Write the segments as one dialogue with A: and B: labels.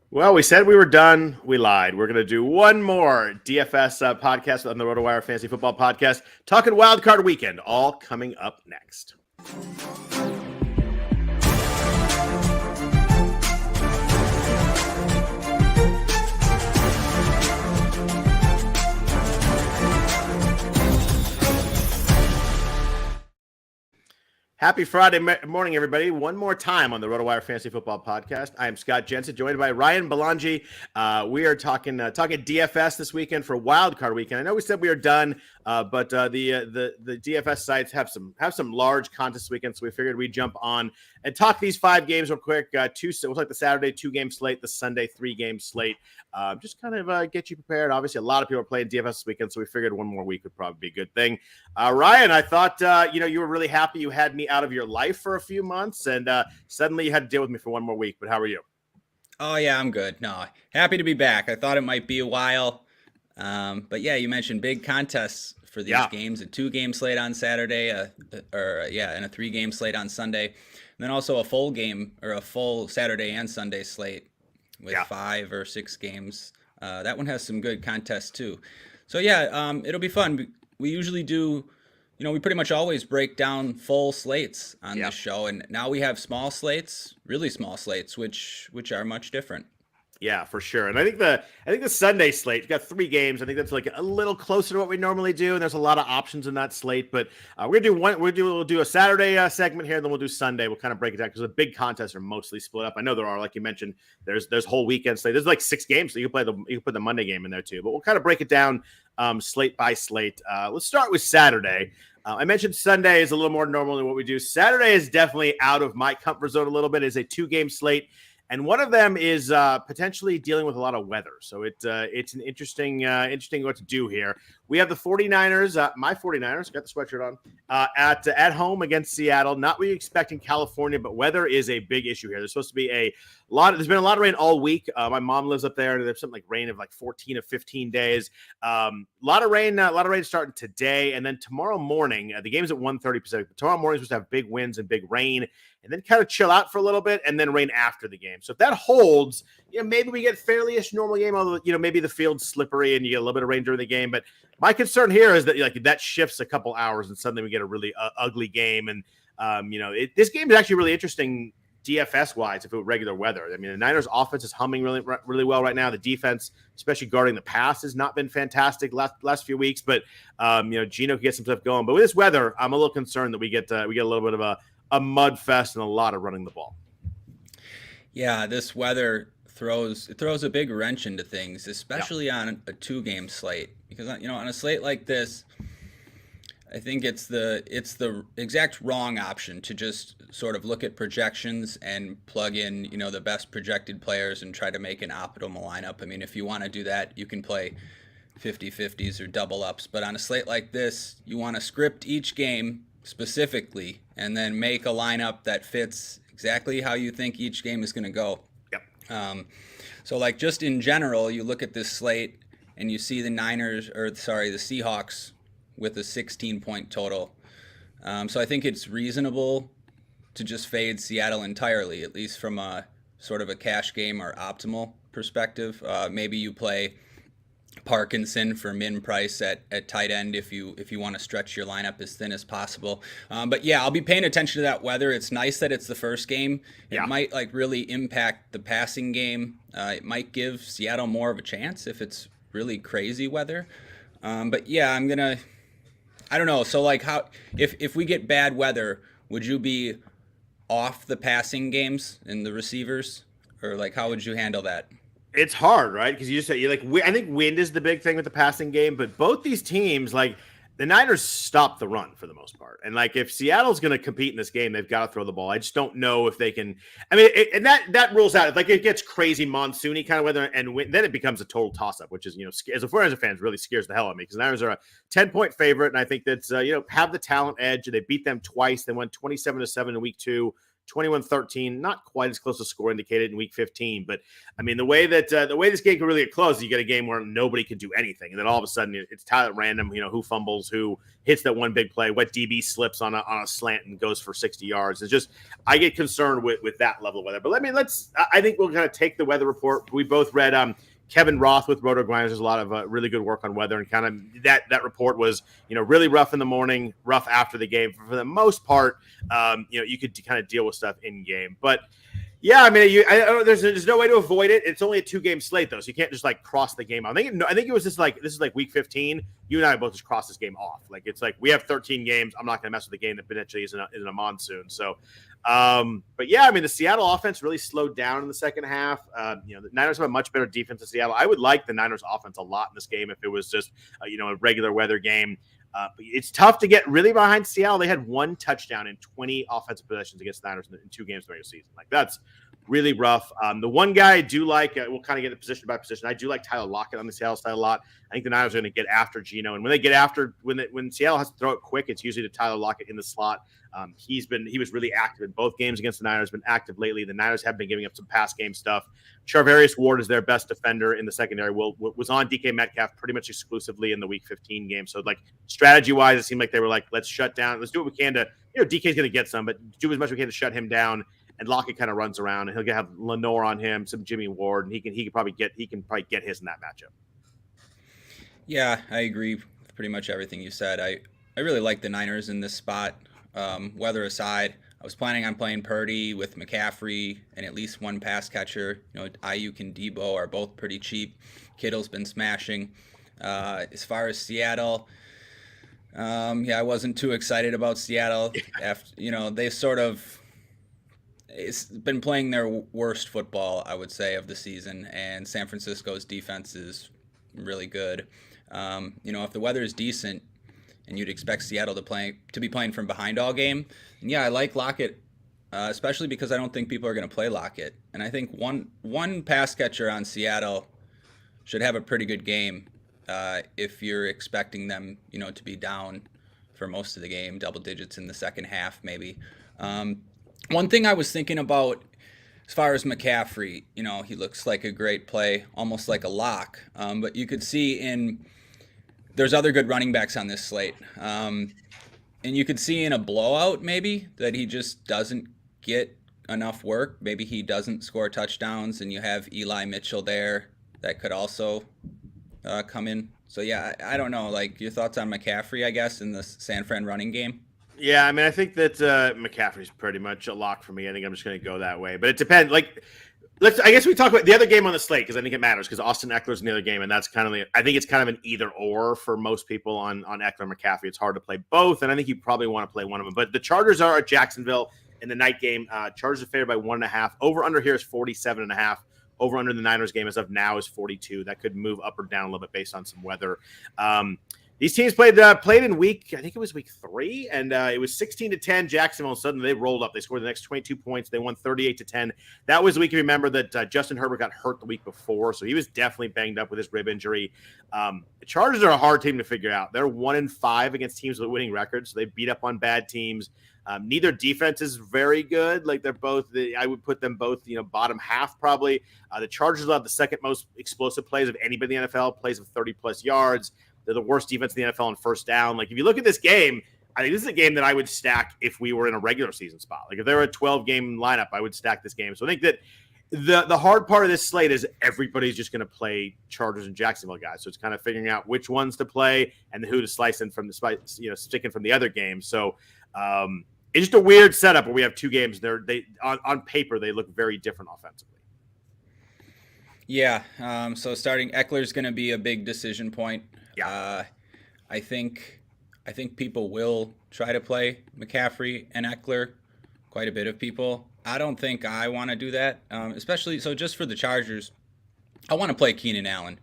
A: Well, we said we were done. We lied. We're going to do one more DFS podcast on the RotoWire Fantasy Football Podcast, talking Wild Card Weekend, all coming up next. Happy Friday morning, everybody. One more time on the RotoWire Fantasy Football Podcast. I am Scott Jenstad, joined by Ryan Belongia. We are talking DFS this weekend for Wild Card Weekend. I know we said we are done, but the DFS sites have some large contests weekend, so we figured we'd jump on and talk these 5 games real quick. It was like the Saturday 2-game slate, the Sunday 3-game slate. Just kind of get you prepared. Obviously, a lot of people are playing DFS this weekend, so we figured one more week would probably be a good thing. Ryan, I thought you were really happy you had me out of your life for a few months, and suddenly you had to deal with me for one more week. But how are you?
B: Oh yeah, I'm good. No, happy to be back. I thought it might be a while, but yeah, you mentioned big contests for these games: a 2-game slate on Saturday, and a 3-game slate on Sunday, and then also a full game or a full Saturday and Sunday slate with 5 or 6 games. That one has some good contests too. So yeah, it'll be fun. We usually do. We pretty much always break down full slates on this show, and now we have small slates, really small slates, which are much different.
A: Yeah, for sure. And I think the Sunday slate, you've got 3 games. I think that's like a little closer to what we normally do, and there's a lot of options in that slate. But we'll do a Saturday segment here, and then we'll do Sunday. We'll kind of break it down because the big contests are mostly split up. I know there are, like you mentioned, there's whole weekend slate. There's like 6 games, so you can put the Monday game in there too. But we'll kind of break it down slate by slate. Let's start with Saturday. I mentioned Sunday is a little more normal than what we do. Saturday is definitely out of my comfort zone a little bit. It's a 2-game slate, and one of them is potentially dealing with a lot of weather. So it's an interesting what to do here. We have the 49ers, my 49ers, got the sweatshirt on, at home against Seattle. Not what you expect in California, but weather is a big issue here. There's supposed to be there's been a lot of rain all week. My mom lives up there, and there's something like rain of like 14 or 15 days. A lot of rain starting today, and then tomorrow morning. The game's at 1:30 Pacific. But tomorrow morning is supposed to have big winds and big rain, and then kind of chill out for a little bit, and then rain after the game. So if that holds, maybe we get fairly-ish normal game. Although maybe the field's slippery and you get a little bit of rain during the game, but my concern here is that that shifts a couple hours and suddenly we get a really ugly game. And this game is actually really interesting DFS wise if it were regular weather. I mean, the Niners offense is humming really, really well right now. The defense, especially guarding the pass, has not been fantastic last few weeks. But Geno can get some stuff going. But with this weather, I'm a little concerned that we get a little bit of a mud fest and a lot of running the ball.
B: Yeah, this weather throws a big wrench into things, especially on a 2-game slate, because on a slate like this, I think it's the exact wrong option to just sort of look at projections and plug in the best projected players and try to make an optimal lineup. I mean, if you want to do that, you can play 50-50s or double ups, but on a slate like this, you want to script each game specifically and then make a lineup that fits exactly how you think each game is going to go. So like just in general, you look at this slate and you see the Seahawks with a 16-point total. So I think it's reasonable to just fade Seattle entirely, at least from a sort of a cash game or optimal perspective. Maybe you play Parkinson for min price at tight end if you want to stretch your lineup as thin as possible. But yeah, I'll be paying attention to that weather. It's nice that it's the first game. It might really impact the passing game. It might give Seattle more of a chance if it's really crazy weather. But yeah, I don't know. So how if we get bad weather, would you be off the passing games and the receivers, or how would you handle that?
A: It's hard, right? Because you just say I think wind is the big thing with the passing game, but both these teams, the Niners stop the run for the most part. And if Seattle's going to compete in this game, they've got to throw the ball. I just don't know if they can. I mean, and that rules out if it gets crazy monsoony kind of weather and wind, then it becomes a total toss up, which is as a 49ers fan really scares the hell out of me because the Niners are a 10-point favorite, and I think that's have the talent edge. They beat them twice. They won 27-7 in week 2. 21-13, not quite as close as score indicated in week 15. But I mean, the way this game can really get close, you get a game where nobody can do anything. And then all of a sudden it's tied at random, who fumbles, who hits that one big play, what DB slips on a slant and goes for 60 yards. It's just, I get concerned with that level of weather. But I think we'll kind of take the weather report. We both read Kevin Roth with RotoWire. There's a lot of really good work on weather, and kind of that report was, really rough in the morning, rough after the game. For the most part, you could kind of deal with stuff in game. But yeah, I mean, there's no way to avoid it. It's only a 2-game slate though, so you can't just cross the game out. I think it was just this is week 15. You and I both just crossed this game off. It's we have 13 games. I'm not going to mess with the game that potentially is in a monsoon. So, but yeah, I mean, the Seattle offense really slowed down in the second half. The Niners have a much better defense than Seattle. I would like the Niners offense a lot in this game if it was just a regular weather game. But it's tough to get really behind Seattle. They had 1 touchdown in 20 offensive possessions against the Niners in 2 games during the season. That's really rough. The one guy I do like, we'll kind of get it position by position. I do like Tyler Lockett on the Seattle side a lot. I think the Niners are going to get after Geno, and when they get after, when Seattle has to throw it quick, it's usually to Tyler Lockett in the slot. He was really active in both games against the Niners. Been active lately. The Niners have been giving up some pass game stuff. Charvarius Ward is their best defender in the secondary. Was on DK Metcalf pretty much exclusively in the Week 15 game. So strategy wise, it seemed like they were let's shut down. Let's do what we can to. DK's going to get some, but do as much as we can to shut him down. And Lockett kind of runs around, and he'll have Lenore on him, some Jimmy Ward, and he can probably get his in that matchup.
B: Yeah, I agree with pretty much everything you said. I really like the Niners in this spot. Weather aside, I was planning on playing Purdy with McCaffrey and at least one pass catcher. Ayuk and Debo are both pretty cheap. Kittle's been smashing. As far as Seattle, I wasn't too excited about Seattle. After they sort of. It's been playing their worst football, I would say, of the season, and San Francisco's defense is really good. If the weather is decent and you'd expect Seattle to be playing from behind all game, and yeah, I like Lockett, especially because I don't think people are going to play Lockett. And I think one pass catcher on Seattle should have a pretty good game if you're expecting them, to be down for most of the game, double digits in the second half maybe. One thing I was thinking about as far as McCaffrey, he looks like a great play, almost like a lock. But you could see there's other good running backs on this slate. And you could see in a blowout maybe that he just doesn't get enough work. Maybe he doesn't score touchdowns, and you have Eli Mitchell there that could also come in. So yeah, I don't know, your thoughts on McCaffrey, I guess, in the San Fran running game?
A: Yeah, I mean, I think that McCaffrey's pretty much a lock for me. I think I'm just going to go that way. But it depends. I guess we talk about the other game on the slate because I think it matters because Austin Eckler's in the other game, and that's kind of I think it's kind of an either or for most people on Eckler and McCaffrey. It's hard to play both, and I think you probably want to play one of them. But the Chargers are at Jacksonville in the night game. Chargers are favored by 1.5. Over under here is 47.5. Over under the Niners game as of now is 42. That could move up or down a little bit based on some weather. These teams played in week 3, and it was 16-10 Jacksonville. And suddenly they rolled up. They scored the next 22 points. They won 38-10. That was the week you remember that Justin Herbert got hurt the week before, so he was definitely banged up with his rib injury. The Chargers are a hard team to figure out. They're 1-5 against teams with winning records. So they beat up on bad teams. Neither defense is very good. They're both. I would put them both, bottom half probably. The Chargers will have the second most explosive plays of anybody in the NFL. Plays of 30+ yards. They're the worst defense in the NFL on first down. If you look at this game, I think this is a game that I would stack if we were in a regular season spot. If there were a 12-game lineup, I would stack this game. So I think that the hard part of this slate is everybody's just going to play Chargers and Jacksonville guys. So it's kind of figuring out which ones to play and who to slice in from sticking from the other game. So it's just a weird setup where we have 2 games. They on paper they look very different offensively.
B: Yeah. So starting Eckler's going to be a big decision point.
A: Yeah.
B: I think people will try to play McCaffrey and Eckler. Quite a bit of people. I don't think I want to do that, especially so just for the Chargers. I want to play Keenan Allen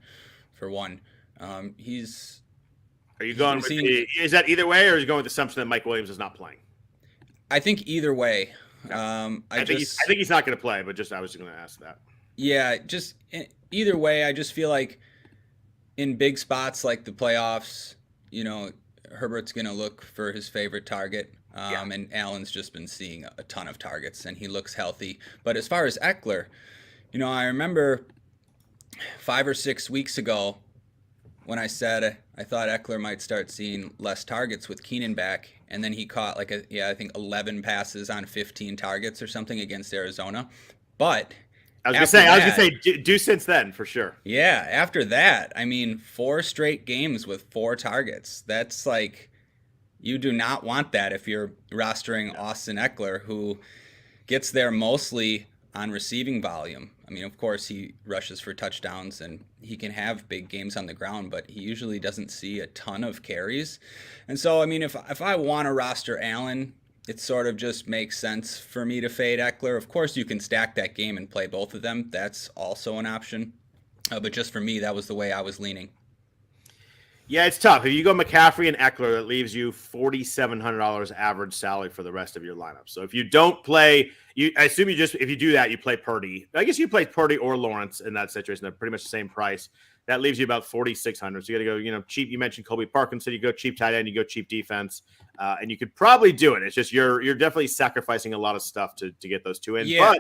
B: for one. Are
A: you going with is that either way, or are you going with the assumption that Mike Williams is not playing?
B: I think either way.
A: I think he's not going to play, but I was going to ask that.
B: Yeah, just either way, I just feel like in big spots like the playoffs, Herbert's going to look for his favorite target, And Allen's just been seeing a ton of targets, and he looks healthy. But as far as Eckler, I remember 5 or 6 weeks ago when I said I thought Eckler might start seeing less targets with Keenan back, and then he caught I think 11 passes on 15 targets or something against Arizona. But
A: I was gonna say, do since then for sure.
B: Yeah, after that, 4 straight games with 4 targets. That's you do not want that if you're rostering Austin Eckler, who gets there mostly on receiving volume. Of course, he rushes for touchdowns and he can have big games on the ground, but he usually doesn't see a ton of carries. And so, if I want to roster Allen, it sort of just makes sense for me to fade Eckler. Of course, you can stack that game and play both of them. That's also an option. But just for me, that was the way I was leaning.
A: Yeah, it's tough. If you go McCaffrey and Eckler, that leaves you $4,700 average salary for the rest of your lineup. So if you don't play, I assume if you do that, you play Purdy. I guess you play Purdy or Lawrence in that situation. They're pretty much the same price. That leaves you about $4,600. So you got to go, cheap. You mentioned Colby Parkinson. You go cheap tight end. You go cheap defense, and you could probably do it. It's just you're definitely sacrificing a lot of stuff to get those two in. Yeah. But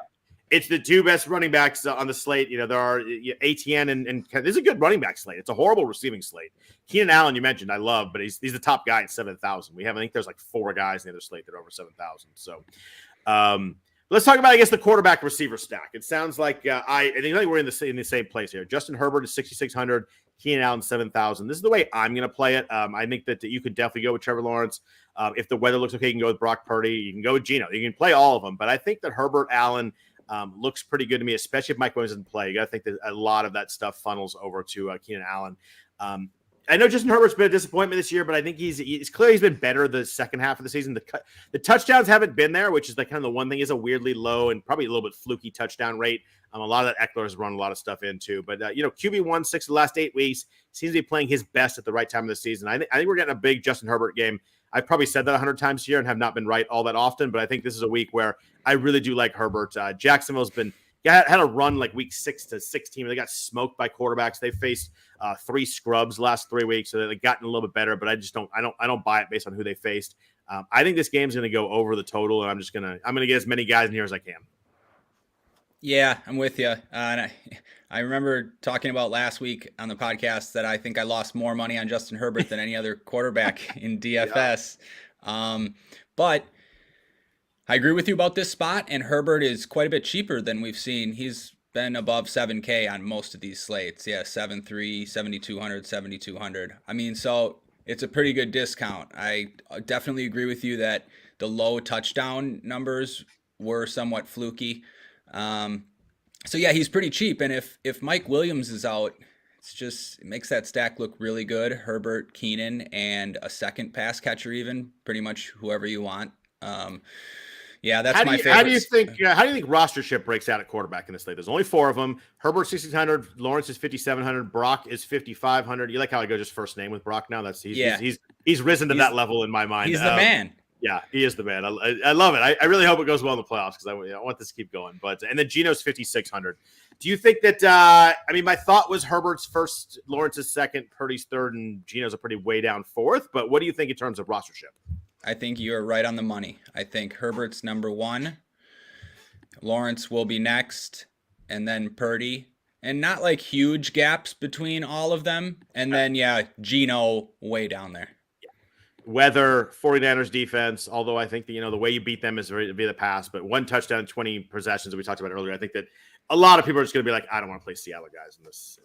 A: it's the 2 best running backs on the slate. There are ATN and this is a good running back slate. It's a horrible receiving slate. Keenan Allen, you mentioned, I love, but he's the top guy at 7,000. I think there's 4 guys in the other slate that are over 7,000. So let's talk about, I guess, the quarterback receiver stack. It sounds like I think we're in the same place here. Justin Herbert is 6,600. Keenan Allen 7,000. This is the way I'm going to play it. I think that you could definitely go with Trevor Lawrence. If the weather looks okay, you can go with Brock Purdy. You can go with Geno. You can play all of them. But I think that Herbert, Allen looks pretty good to me, especially if Mike Williams doesn't play. You got to think that a lot of that stuff funnels over to Keenan Allen. I know Justin Herbert's been a disappointment this year, but I think he's clearly been better the second half of the season. The touchdowns haven't been there, which is kind of the one thing. Is a weirdly low and probably a little bit fluky touchdown rate. A lot of that Eckler has run a lot of stuff into, but QB1 6 of the last 8 weeks seems to be playing his best at the right time of the season. I think we're getting a big Justin Herbert game. I've probably said that 100 times here and have not been right all that often, but I think this is a week where I really do like Herbert. Jacksonville's had a run week 6 to 16. They got smoked by quarterbacks. They faced 3 scrubs last 3 weeks, so they've gotten a little bit better. But I don't buy it based on who they faced. I think this game's going to go over the total, and I'm gonna get as many guys in here as I can.
B: Yeah, I'm with you. And I remember talking about last week on the podcast that I think I lost more money on Justin Herbert than any other quarterback in DFS. Yeah. But I agree with you about this spot, and Herbert is quite a bit cheaper than we've seen. He's been above 7K on most of these slates. Yeah, 7.3, 7,200, 7,200. So it's a pretty good discount. I definitely agree with you that the low touchdown numbers were somewhat fluky. So yeah, he's pretty cheap. And if Mike Williams is out, it makes that stack look really good. Herbert, Keenan, and a second pass catcher, even pretty much whoever you want. Yeah, that's my favorite.
A: How do you think rostership breaks out at quarterback in this slate? There's only 4 of them. Herbert 6,600, Lawrence is 5,700, Brock is 5,500. You like how I go just first name with Brock now? He's risen to that level in my mind.
B: He's the man.
A: Yeah, he is the man. I love it. I really hope it goes well in the playoffs because I want this to keep going. And then Geno's 5,600. Do you think that? My thought was Herbert's first, Lawrence's second, Purdy's third, and Geno's a pretty way down fourth. But what do you think in terms of rostership?
B: I think you're right on the money. I think Herbert's number 1. Lawrence will be next, and then Purdy. And not huge gaps between all of them. And then, Geno way down there.
A: Weather, 49ers defense, although I think the way you beat them is via the pass, but 1 touchdown, 20 possessions that we talked about earlier. I think that a lot of people are just going to be like, I don't want to play Seattle guys in this.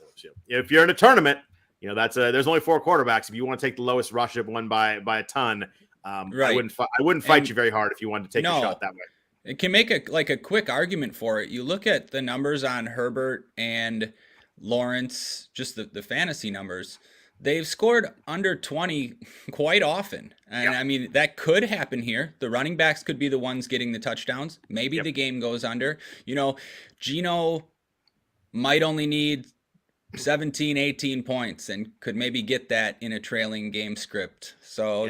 A: If you're in a tournament, there's only 4 quarterbacks. If you want to take the lowest rostership one by a ton, right. I wouldn't fight you very hard if you wanted to take a shot that way.
B: It can make a quick argument for it. You look at the numbers on Herbert and Lawrence, just the fantasy numbers. They've scored under 20 quite often. And that could happen here. The running backs could be the ones getting the touchdowns. Maybe the game goes under. Geno might only need 17, 18 points and could maybe get that in a trailing game script. So,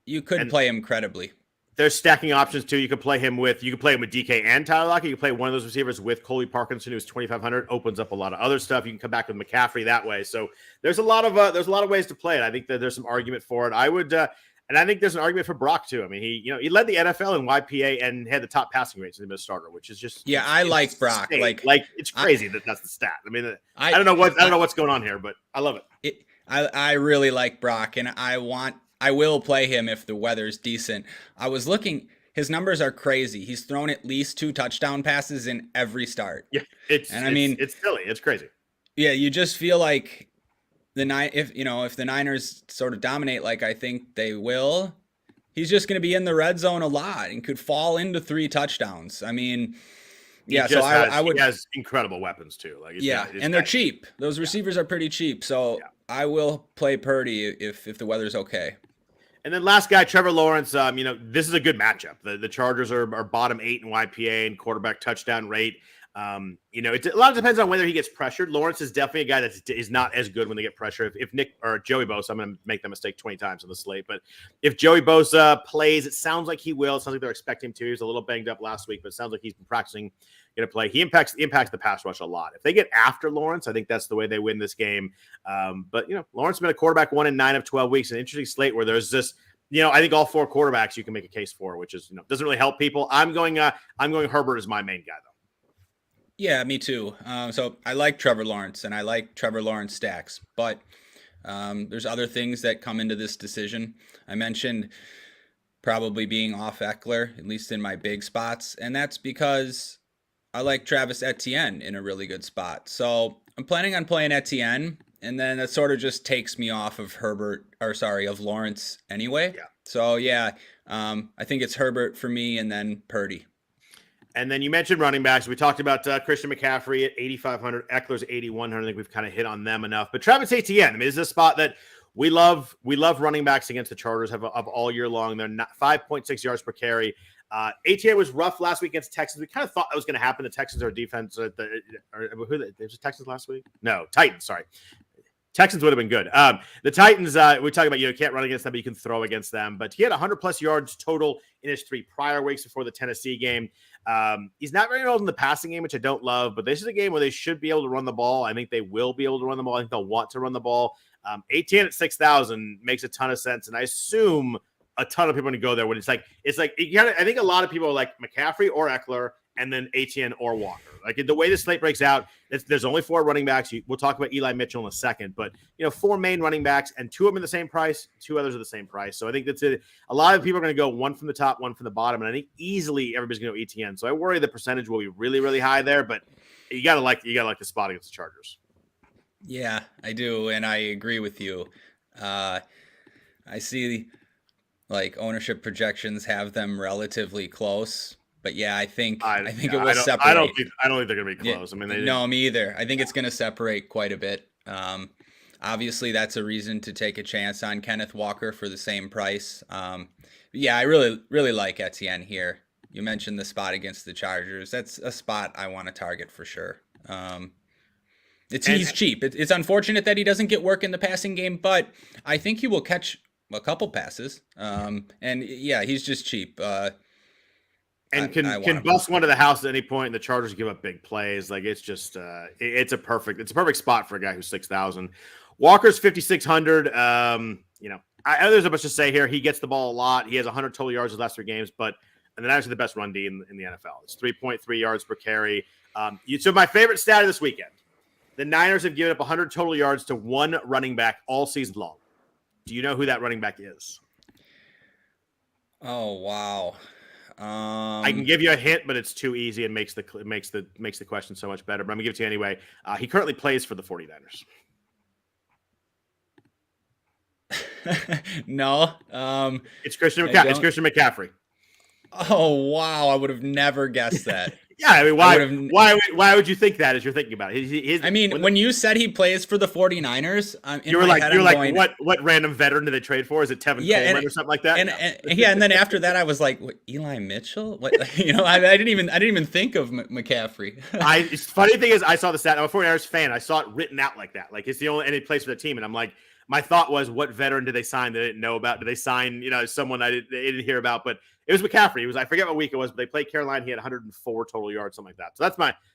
B: you could play him credibly.
A: There's stacking options too. You could play him with DK and Tyler Lockett. You can play one of those receivers with Colby Parkinson, who's 2,500. Opens up a lot of other stuff. You can come back with McCaffrey that way. So there's a lot of ways to play it. I think that there's some argument for it. I would, and And I think there's an argument for Brock too. I mean, he led the NFL in YPA and had the top passing rates in the starter, which is just
B: I like Brock.
A: Like it's crazy that's the stat. I mean, I don't know what's going on here, but I love it.
B: I really like Brock, and I will play him if the weather's decent. I was looking. His numbers are crazy. He's thrown at least 2 touchdown passes in every start.
A: Yeah, it's silly. It's crazy.
B: Yeah, you just feel like if the Niners sort of dominate like I think they will, he's just going to be in the red zone a lot and could fall into 3 touchdowns. I mean, yeah, so I would.
A: He has incredible weapons too. Like
B: and they're cheap. Those receivers are pretty cheap. So I will play Purdy if the weather's okay.
A: And then last guy, Trevor Lawrence. This is a good matchup. The Chargers are bottom 8 in YPA and quarterback touchdown rate. It a lot depends on whether he gets pressured. Lawrence is definitely a guy that is not as good when they get pressure. If Nick or Joey Bosa, I'm going to make that mistake 20 times on the slate, but if Joey Bosa plays, it sounds like he will. It sounds like they're expecting him to. He was a little banged up last week, but it sounds like he's been practicing going to play. He impacts the pass rush a lot. If they get after Lawrence, I think that's the way they win this game. But Lawrence has been a quarterback 1 in 9 of 12 weeks. An interesting slate where there's this. I think all 4 quarterbacks you can make a case for, which is doesn't really help people. I'm going Herbert as my main guy though.
B: Yeah, me too. So I like Trevor Lawrence, and I like Trevor Lawrence stacks, but there's other things that come into this decision. I mentioned probably being off Eckler, at least in my big spots, and that's because I like Travis Etienne in a really good spot. So I'm planning on playing Etienne, and then that sort of just takes me off of of Lawrence anyway.
A: Yeah.
B: So I think it's Herbert for me, and then Purdy.
A: And then you mentioned running backs. We talked about Christian McCaffrey at 8,500, Eckler's 8,100. I think we've kind of hit on them enough. But Travis Etienne, this is a spot that we love. We love running backs against the Chargers of all year long. They're not 5.6 yards per carry. Etienne was rough last week against Texans. We kind of thought that was going to happen. The Texans are defense. There's the Texans last week? No, Titans. Sorry. Texans would have been good. The Titans, we talk about, you can't run against them, but you can throw against them. But he had 100-plus yards total in his 3 prior weeks before the Tennessee game. He's not very old in the passing game, which I don't love, but this is a game where they should be able to run the ball. I think they will be able to run the ball. I think they'll want to run the ball. Etienne at 6,000 makes a ton of sense, and I assume a ton of people are going to go there when it's like I think a lot of people are like McCaffrey or Eckler, and then Etienne or Walker. Like the way the slate breaks out, there's only 4 running backs. We'll talk about Eli Mitchell in a second, but 4 main running backs, and 2 of them are the same price, 2 others are the same price. So I think that's it. A lot of people are going to go 1 from the top, 1 from the bottom, and I think easily everybody's going to go Etienne. So I worry the percentage will be really, really high there, but you gotta like the spot against the Chargers.
B: Yeah, I do, and I agree with you. I see like ownership projections have them relatively close. But yeah, I think it will separate.
A: I don't think they're going to be close.
B: Yeah, no, me either. I think it's going to separate quite a bit. Obviously, that's a reason to take a chance on Kenneth Walker for the same price. Yeah, I really, really like Etienne here. You mentioned the spot against the Chargers. That's a spot I want to target for sure. He's cheap. It's unfortunate that he doesn't get work in the passing game, but I think he will catch a couple passes. And yeah, he's just cheap.
A: And can bust one to the house at any point, and the Chargers give up big plays. Like it's just it's a perfect spot for a guy who's 6,000. Walker's 5,600. I know there's a bunch to say here. He gets the ball a lot. He has 100 total yards his last 3 games, and then actually the best run D in the NFL. It's 3.3 yards per carry. So my favorite stat of this weekend: the Niners have given up 100 total yards to 1 running back all season long. Do you know who that running back is?
B: Oh wow.
A: I can give you a hint, but it's too easy and makes the question so much better. But I'm gonna give it to you anyway. He currently plays for the 49ers.
B: No.
A: It's Christian McCaffrey. It's Christian McCaffrey.
B: Oh wow! I would have never guessed that.
A: Yeah, I mean, why would you think that as you're thinking about it?
B: When you said he plays for the 49ers,
A: you were like, what random veteran did they trade for? Is it Tevin Coleman or something like that?
B: And then after that, I was like, what, Eli Mitchell? What, I didn't even think of McCaffrey.
A: Funny thing is, I saw the stat. I'm a 49ers fan. I saw it written out like that. Like it's the only and he plays for the team, and I'm like, my thought was, what veteran did they sign that I didn't know about? Did they sign, someone they didn't hear about? But it was McCaffrey. I forget what week it was, but they played Carolina. He had 104 total yards, something like that. So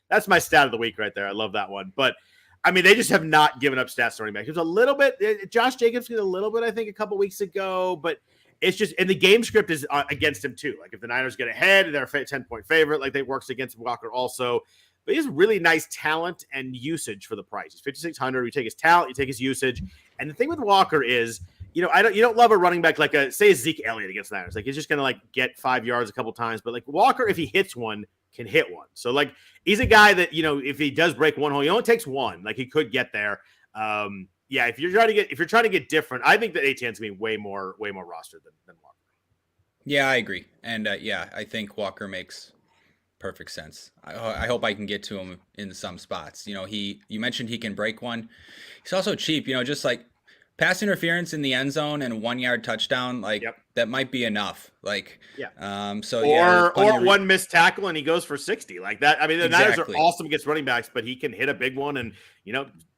A: that's my stat of the week right there. I love that one. But I mean, they just have not given up stats to running back. It was a little bit. Josh Jacobs did a little bit, I think, a couple weeks ago, but it's just, and the game script is against him too. Like if the Niners get ahead, they're a 10-point favorite. Like they works against Walker also. But he has really nice talent and usage for the price. He's 5,600. You take his talent, you take his usage. And the thing with Walker is, you don't love a running back like say a Zeke Elliott against the Niners. Like he's just gonna like get 5 yards a couple times. But like Walker, if he hits one, can hit one. So like he's a guy that, if he does break one hole, he only takes one. Like he could get there. If you're trying to get different, I think that Etienne's gonna be way more rostered than Walker.
B: Yeah, I agree. And I think Walker makes perfect sense. I hope I can get to him in some spots. You mentioned he can break one. He's also cheap, just like pass interference in the end zone and 1 yard touchdown. Like that might be enough. Like,
A: or one missed tackle and he goes for 60 like that. I mean, the Niners are awesome against running backs, but he can hit a big one. And,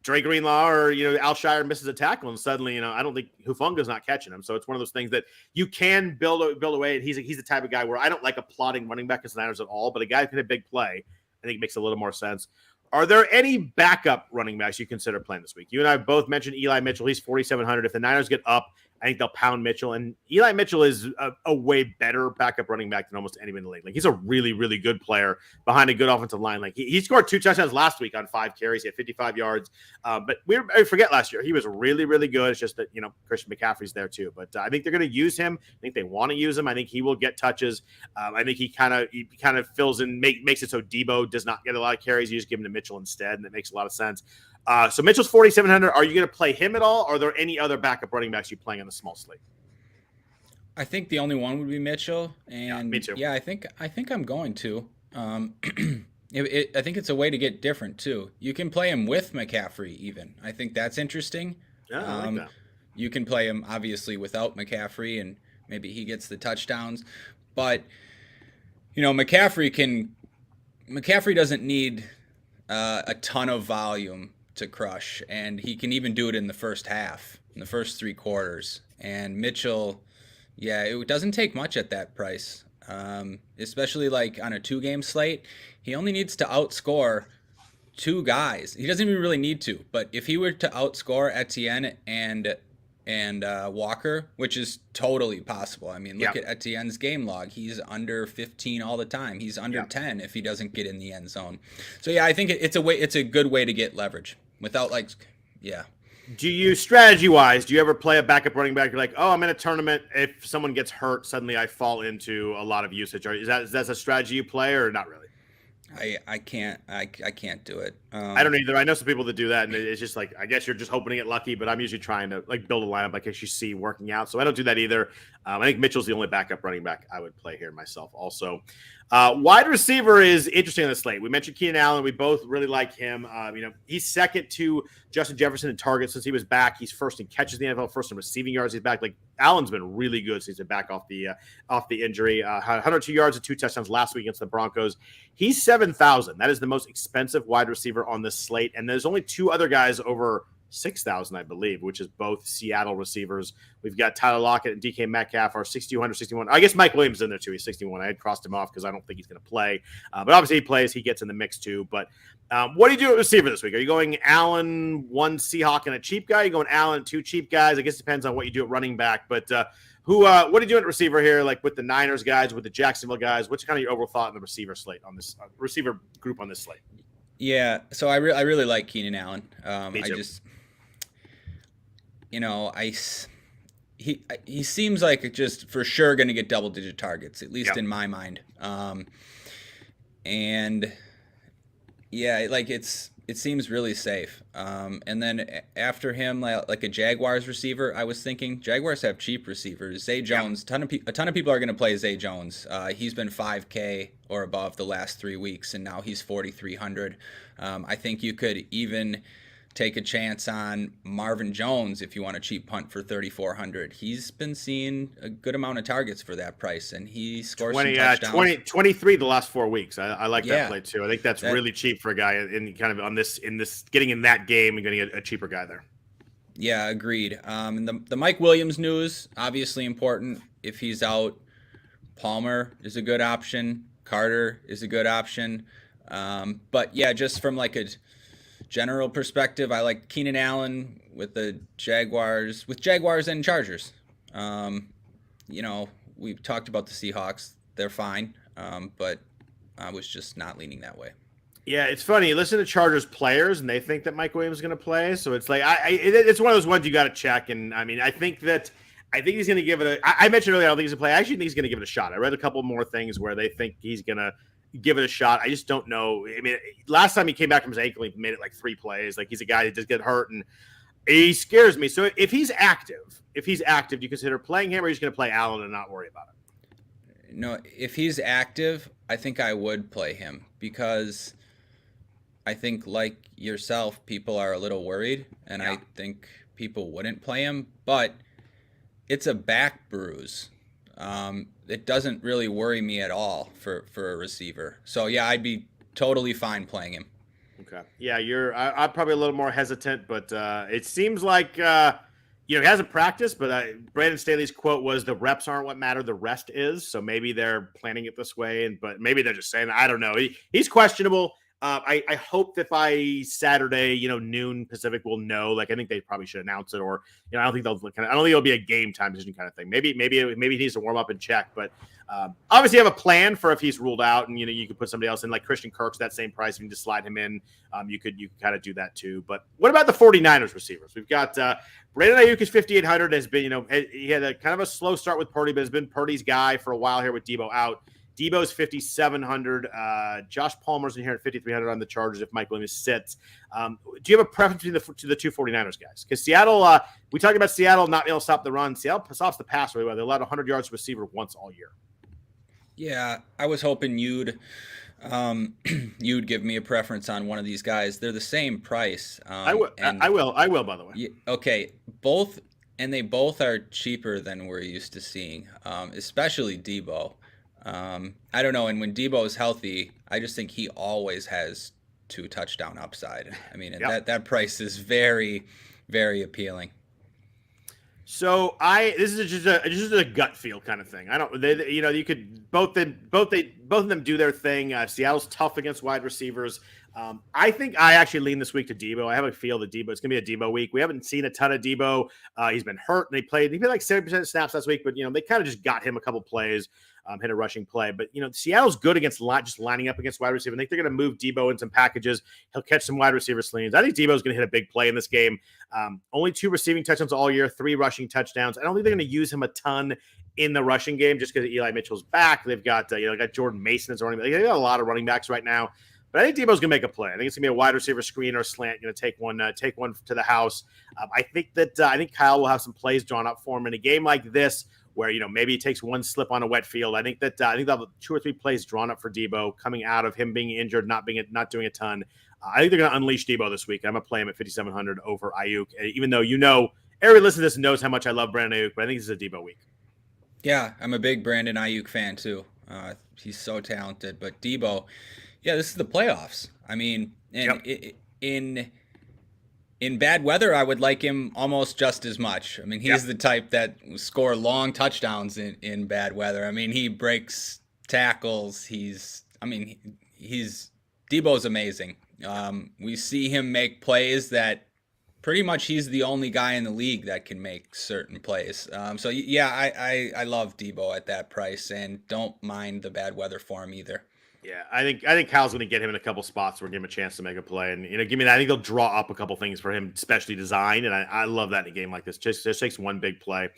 A: Dre Greenlaw or, Al Shire misses a tackle and suddenly, I don't think Hufunga's not catching him. So it's one of those things that you can build away. And he's the type of guy where I don't like a plotting running back as the Niners at all, but a guy who can hit a big play, I think it makes a little more sense. Are there any backup running backs you consider playing this week? You and I both mentioned Eli Mitchell. He's 4,700. If the Niners get up, I think they'll pound Mitchell. And Eli Mitchell is a way better backup running back than almost anyone in the league. Like he's a really, really good player behind a good offensive line. Like he scored 2 touchdowns last week on 5 carries. He had 55 yards. But I forget last year. He was really, really good. It's just that, Christian McCaffrey's there too. But I think they're going to use him. I think they want to use him. I think he will get touches. I think he kind of fills in, makes it so Debo does not get a lot of carries. You just give him to Mitchell instead, and that makes a lot of sense. So Mitchell's 4,700. Are you going to play him at all? Or are there any other backup running backs you playing on the small slate?
B: I think the only one would be Mitchell. And
A: me too.
B: Yeah, I think I'm going to. I think it's a way to get different too. You can play him with McCaffrey even. I think that's interesting.
A: Yeah, I like that.
B: You can play him obviously without McCaffrey and maybe he gets the touchdowns. But, McCaffrey doesn't need a ton of volume to crush, and he can even do it in the first half, in the first 3 quarters. And Mitchell, it doesn't take much at that price, especially like on a 2-game slate. He only needs to outscore 2 guys. He doesn't even really need to, but if he were to outscore Etienne and Walker, which is totally possible. I mean, look at Etienne's game log. He's under 15 all the time. He's under 10 if he doesn't get in the end zone. So I think it's a good way to get leverage without
A: Do you, strategy-wise, do you ever play a backup running back? You're like, oh, I'm in a tournament. If someone gets hurt, suddenly I fall into a lot of usage. Or is that a strategy you play or not really?
B: I can't do it.
A: I don't either. I know some people that do that, and it's just like, I guess you're just hoping to get lucky, but I'm usually trying to like build a lineup like as you see working out. So I don't do that either. I think Mitchell's the only backup running back I would play here myself also. Wide receiver is interesting on the slate. We mentioned Keenan Allen. We both really like him. He's second to Justin Jefferson in targets since he was back. He's first in catches in the NFL, first in receiving yards. He's back. Like Allen's been really good since he's been back off the injury. 102 yards and 2 touchdowns last week against the Broncos. He's 7,000. That is the most expensive wide receiver on this slate. And there's only 2 other guys over 6,000, I believe, which is both Seattle receivers. We've got Tyler Lockett and DK Metcalf are 6,200, 61. I guess Mike Williams is in there too. He's 61. I had crossed him off because I don't think he's going to play. But obviously he plays. He gets in the mix too. But what do you do at receiver this week? Are you going Allen, 1 Seahawk, and a cheap guy? Are you going Allen, 2 cheap guys? I guess it depends on what you do at running back. But what are you doing at receiver here? Like with the Niners guys, with the Jacksonville guys? What's kind of your overall thought on the receiver slate on this receiver group on this slate?
B: Yeah, so I really like Keenan Allen.
A: Me too.
B: He seems like just for sure going to get double-digit targets, at least in my mind. And it seems really safe. And then after him, like a Jaguars receiver, I was thinking Jaguars have cheap receivers. Zay Jones, a ton of people are going to play Zay Jones. He's been 5K or above the last 3 weeks, and now he's 4,300. I think you could even take a chance on Marvin Jones if you want a cheap punt for 3,400. He's been seeing a good amount of targets for that price, and he scores 20, some touchdowns.
A: 23 the last 4 weeks. I like that play too. I think that's really cheap for a guy in kind of on this getting in that game and getting a cheaper guy there.
B: Yeah, agreed. And the Mike Williams news, obviously important. If he's out, Palmer is a good option. Carter is a good option. But yeah, just from like a general perspective, I like Keenan Allen with the Jaguars and Chargers. we've talked about the Seahawks. They're fine, but I was just not leaning that way.
A: Yeah, it's funny. You listen to Chargers players, and they think that Mike Williams is going to play. So it's like it's one of those ones you got to check. And I mean, I think he's going to give it a. I mentioned earlier, I don't think he's going to play. I actually think he's going to give it a shot. I read a couple more things where they think he's going to give it a shot. I just don't know. I mean, last time he came back from his ankle, he made it like 3 plays. Like he's a guy that just get hurt, and he scares me. So if he's active, do you consider playing him, or are you just going to play Allen and not worry about it?
B: No, if he's active, I think I would play him because I think, like yourself, people are a little worried, and I think people wouldn't play him. But it's a back bruise. It doesn't really worry me at all for a receiver. So yeah, I'd be totally fine playing him.
A: Okay. Yeah, I'm probably a little more hesitant, but it seems like he hasn't practiced. But Brandon Staley's quote was, "The reps aren't what matter; the rest is." So maybe they're planning it this way, but maybe they're just saying, I don't know. He's questionable. I hope that by Saturday, noon Pacific, we'll know. Like, I think they probably should announce it, or I don't think I don't think it'll be a game time decision kind of thing. Maybe he needs to warm up and check, but obviously you have a plan for if he's ruled out, and you could put somebody else in, like Christian Kirk's that same price. You can just slide him in. You could kind of do that too. But what about the 49ers receivers? We've got Brandon Ayuk is 5,800. Has been he had a kind of a slow start with Purdy, but has been Purdy's guy for a while here with Debo out. Debo's 5,700. Josh Palmer's in here at 5,300 on the Chargers if Mike Williams sits. Do you have a preference between the two 49ers guys? Because Seattle, we talked about Seattle not being able to stop the run. Seattle stops the pass really well. They allowed 100 yards to receiver once all year.
B: Yeah, I was hoping you'd give me a preference on one of these guys. They're the same price.
A: I will. By the way.
B: Yeah, okay, both, and they both are cheaper than we're used to seeing, especially Debo. I don't know. And when Debo is healthy, I just think he always has 2 touchdown upside. I mean, that price is very, very appealing.
A: So this is just a gut feel kind of thing. I don't, you could both of them do their thing. Seattle's tough against wide receivers. I think I actually lean this week to Debo. I have a feel that it's going to be a Debo week. We haven't seen a ton of Debo. He's been hurt, and he played like 70% of snaps last week, but they kind of just got him a couple plays, hit a rushing play. But Seattle's good against just lining up against wide receiver. I think they're going to move Debo in some packages. He'll catch some wide receiver slings. I think Debo's going to hit a big play in this game. Only 2 receiving touchdowns all year, 3 rushing touchdowns. I don't think they're going to use him a ton in the rushing game just because Eli Mitchell's back. They've got got Jordan Mason as a running back. They got a lot of running backs right now. But I think Debo's gonna make a play. I think it's gonna be a wide receiver screen or slant. Take one to the house. I think Kyle will have some plays drawn up for him in a game like this, where maybe he takes one slip on a wet field. I think they'll have 2 or 3 plays drawn up for Debo coming out of him being injured, not doing a ton. I think they're gonna unleash Debo this week. I'm gonna play him at 5,700 over Ayuk, even though everybody listening to this knows how much I love Brandon Ayuk, but I think this is a Debo week.
B: Yeah, I'm a big Brandon Ayuk fan too. He's so talented, but Debo. Yeah, this is the playoffs. I mean, in bad weather, I would like him almost just as much. I mean, he's the type that score long touchdowns in bad weather. I mean, he breaks tackles. Debo's amazing. We see him make plays that pretty much he's the only guy in the league that can make certain plays. So yeah, I love Debo at that price, and don't mind the bad weather for him either.
A: Yeah, I think Kyle's going to get him in a couple spots where give him a chance to make a play, and I think they'll draw up a couple things for him, specially designed, and I love that in a game like this. Just takes one big play.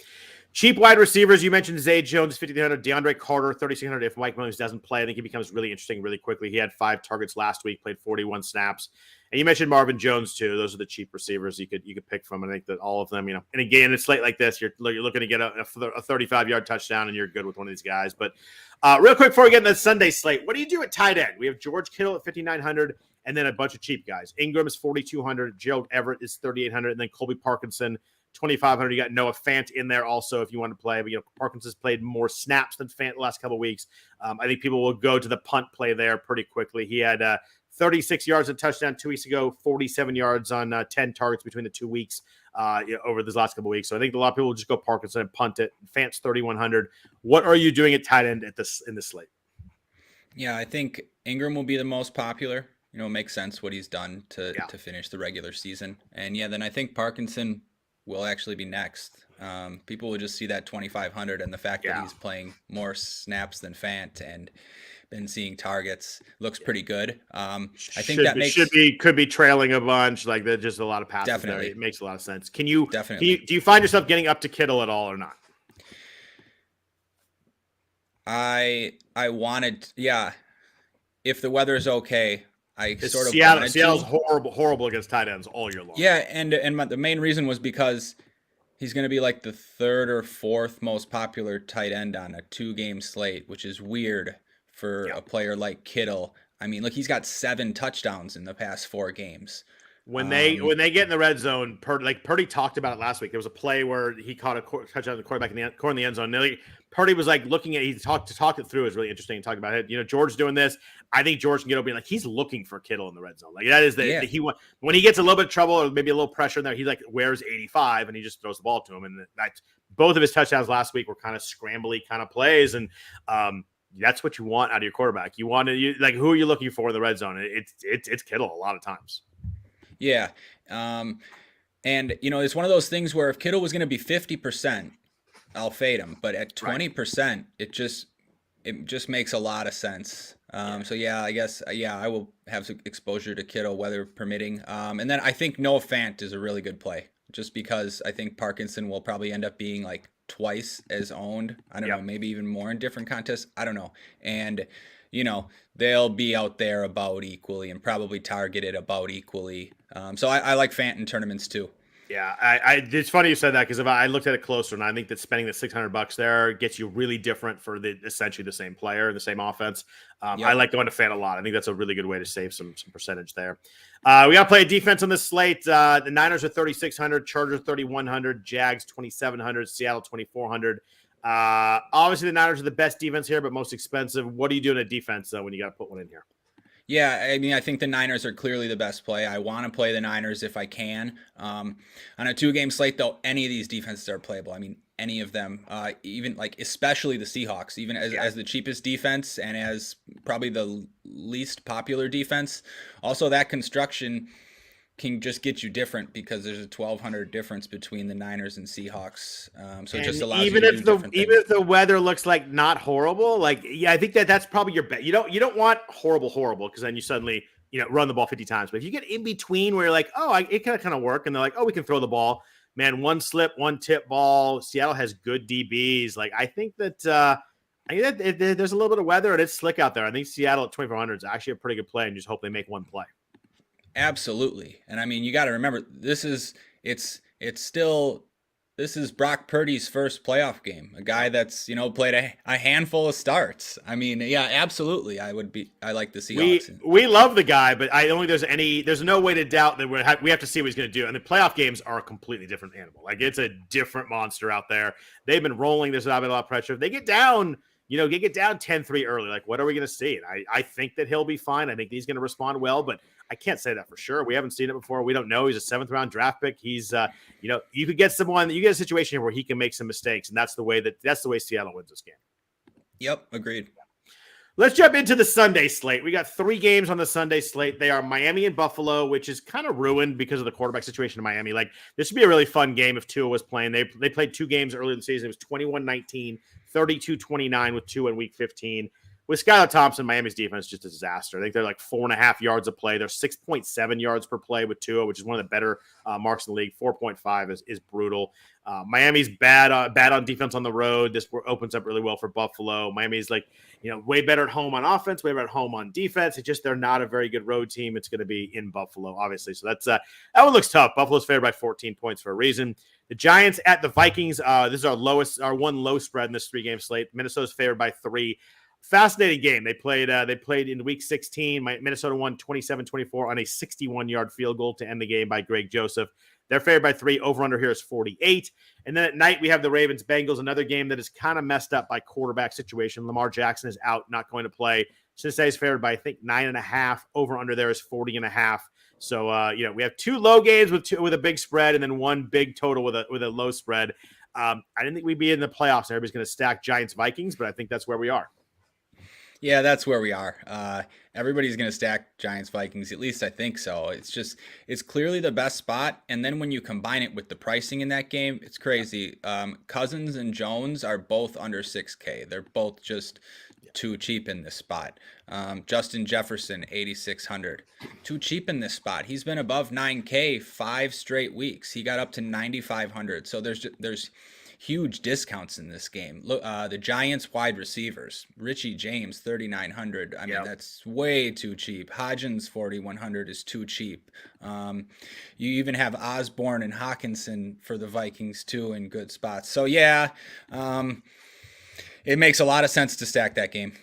A: Cheap wide receivers, you mentioned Zay Jones, 5,300, DeAndre Carter, 3,600. If Mike Williams doesn't play, I think he becomes really interesting really quickly. He had 5 targets last week, played 41 snaps. And you mentioned Marvin Jones too. Those are the cheap receivers you could pick from. And I think that all of them, and again, it's late like this, you're looking to get a 35-yard touchdown, and you're good with one of these guys. But real quick before we get into the Sunday slate, what do you do at tight end? We have George Kittle at 5,900, and then a bunch of cheap guys. Ingram is 4,200. Gerald Everett is 3,800, and then Colby Parkinson 2,500. You got Noah Fant in there also if you want to play. But Parkinson's played more snaps than Fant the last couple of weeks. I think people will go to the punt play there pretty quickly. He had 36 yards and touchdown 2 weeks ago, 47 yards on 10 targets between the 2 weeks over this last couple of weeks. So I think a lot of people will just go Parkinson and punt it. Fant's 3,100. What are you doing at tight end in this slate?
B: Yeah, I think Ingram will be the most popular. It makes sense what he's done to finish the regular season. And yeah, then I think Parkinson will actually be next. People will just see that 2,500 and the fact that he's playing more snaps than Fant and been seeing targets looks pretty good. I think
A: could be trailing a bunch, like there's just a lot of passes
B: definitely.
A: there. It makes a lot of sense. Do you find yourself getting up to Kittle at all or not?
B: I wanted, if the weather is okay, I sort of
A: Seattle's horrible against tight ends all year long.
B: Yeah, and the main reason was because he's going to be like the third or fourth most popular tight end on a 2-game slate, which is weird for a player like Kittle. I mean, look, he's got 7 touchdowns in the past 4 games.
A: When they get in the red zone, Purdy talked about it last week. There was a play where he caught a touchdown the quarterback in the end zone. Purdy was like looking at, he talked it through. It was really interesting and talking about it. You know, George doing this. I think George can get over being like, he's looking for Kittle in the red zone. Like that is when he gets a little bit of trouble or maybe a little pressure in there, he like wears 85 and he just throws the ball to him. And that's both of his touchdowns last week were kind of scrambly kind of plays. And that's what you want out of your quarterback. Who are you looking for in the red zone? It's Kittle a lot of times.
B: Yeah. And, it's one of those things where if Kittle was going to be 50%, I'll fade him. But at 20%, it just makes a lot of sense. So, I guess, I will have some exposure to Kittle, weather permitting. And then I think Noah Fant is a really good play just because I think Parkinson will probably end up being like twice as owned. I don't know, maybe even more in different contests. I don't know. And they'll be out there about equally and probably targeted about equally. So I like Fant in tournaments too.
A: Yeah, it's funny you said that because if I looked at it closer, and I think that spending the $600 there gets you really different for essentially the same player and the same offense. I like going to Fant a lot. I think that's a really good way to save some percentage there. We got to play a defense on this slate. The Niners are 3,600, Chargers 3,100, Jags 2,700, Seattle 2,400. Obviously the Niners are the best defense here, but most expensive. What do you do in a defense when you got to put one in here?
B: Yeah, I mean, I think the Niners are clearly the best play. I want to play the Niners if I can. On a 2-game slate, though, any of these defenses are playable. I mean, any of them, even especially the Seahawks, even as the cheapest defense and as probably the least popular defense. Also, that construction can just get you different because there's a 1,200 difference between the Niners and Seahawks. So it just allows you to do different things.
A: Even if the weather looks like not horrible, I think that's probably your bet. You don't want horrible because then you suddenly run the ball 50 times. But if you get in between where you're like, it kind of work, and they're like, we can throw the ball. Man, one slip, one tip ball. Seattle has good DBs. I think that there's a little bit of weather and it's slick out there. I think Seattle at 2,400 is actually a pretty good play, and just hope they make one play.
B: Absolutely. And I mean, you got to remember this is Brock Purdy's first playoff game, a guy that's, played a handful of starts. I mean, yeah, absolutely. I like the Seahawks.
A: We love the guy, but I don't think there's no way to doubt that we have to see what he's going to do. And the playoff games are a completely different animal. It's a different monster out there. They've been rolling. There's not been a lot of pressure. If they get down, get down 10-3 early. What are we going to see? And I think that he'll be fine. I think he's going to respond well, but I can't say that for sure. We haven't seen it before. We don't know. He's a 7th-round draft pick. He's, you could get you get a situation here where he can make some mistakes, and that's the way Seattle wins this game.
B: Yep, agreed.
A: Let's jump into the Sunday slate. We got 3 games on the Sunday slate. They are Miami and Buffalo, which is kind of ruined because of the quarterback situation in Miami. This would be a really fun game if Tua was playing. They played 2 games earlier in the season. It was 21-19, 32-29 with Tua in Week 15. With Skylar Thompson, Miami's defense is just a disaster. I think they're 4.5 yards a play. They're 6.7 yards per play with Tua, which is one of the better marks in the league. 4.5 is brutal. Miami's bad on defense on the road. This opens up really well for Buffalo. Miami's way better at home on offense, way better at home on defense. It's just they're not a very good road team. It's going to be in Buffalo, obviously. So that's that one looks tough. Buffalo's favored by 14 points for a reason. The Giants at the Vikings. This is our one low spread in this 3-game slate. Minnesota's favored by 3. Fascinating game. They played in Week 16. Minnesota won 27-24 on a 61-yard field goal to end the game by Greg Joseph. They're favored by 3. Over-under here is 48. And then at night, we have the Ravens-Bengals, another game that is kind of messed up by quarterback situation. Lamar Jackson is out, not going to play. Cincinnati is favored by, I think, 9.5. Over-under there is 40.5. So, we have 2 low games with a big spread and then 1 big total with a low spread. I didn't think we'd be in the playoffs. Everybody's going to stack Giants-Vikings, but I think that's where we are.
B: Yeah, that's where we are. Everybody's going to stack Giants Vikings. At least I think so. It's clearly the best spot. And then when you combine it with the pricing in that game, it's crazy. Cousins and Jones are both under 6K. They're both just too cheap in this spot. Justin Jefferson, 8,600. Too cheap in this spot. He's been above 9K 5 straight weeks. He got up to 9,500. So there's huge discounts in this game. Look, the Giants wide receivers, Richie James, 3,900. I mean, that's way too cheap. Hodgins, 4,100 is too cheap. You even have Osborne and Hawkinson for the Vikings too in good spots. So yeah, it makes a lot of sense to stack that game.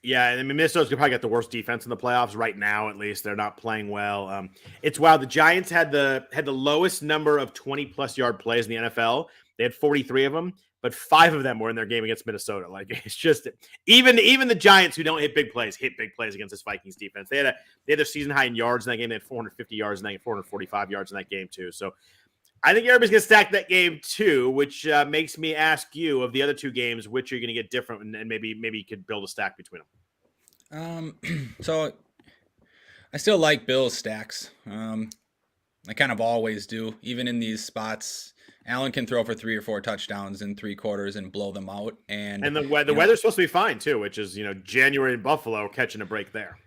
A: Yeah, I mean, Minnesota's probably got the worst defense in the playoffs right now. At least they're not playing well. It's wild. The Giants had the lowest number of 20+ yard plays in the NFL. They had 43 of them, but 5 of them were in their game against Minnesota. Like, it's just even the Giants, who don't hit big plays against this Vikings defense. They had their season high in yards in that game. They had 450 yards in that game, 445 yards in that game too. So I think everybody's going to stack that game too, which makes me ask you, of the other 2 games, which are you going to get different, and maybe you could build a stack between them.
B: So I still like Bills stacks. I kind of always do, even in these spots. Allen can throw for 3 or 4 touchdowns in 3 quarters and blow them out. And
A: the weather's supposed to be fine too, which is, January in Buffalo, catching a break there.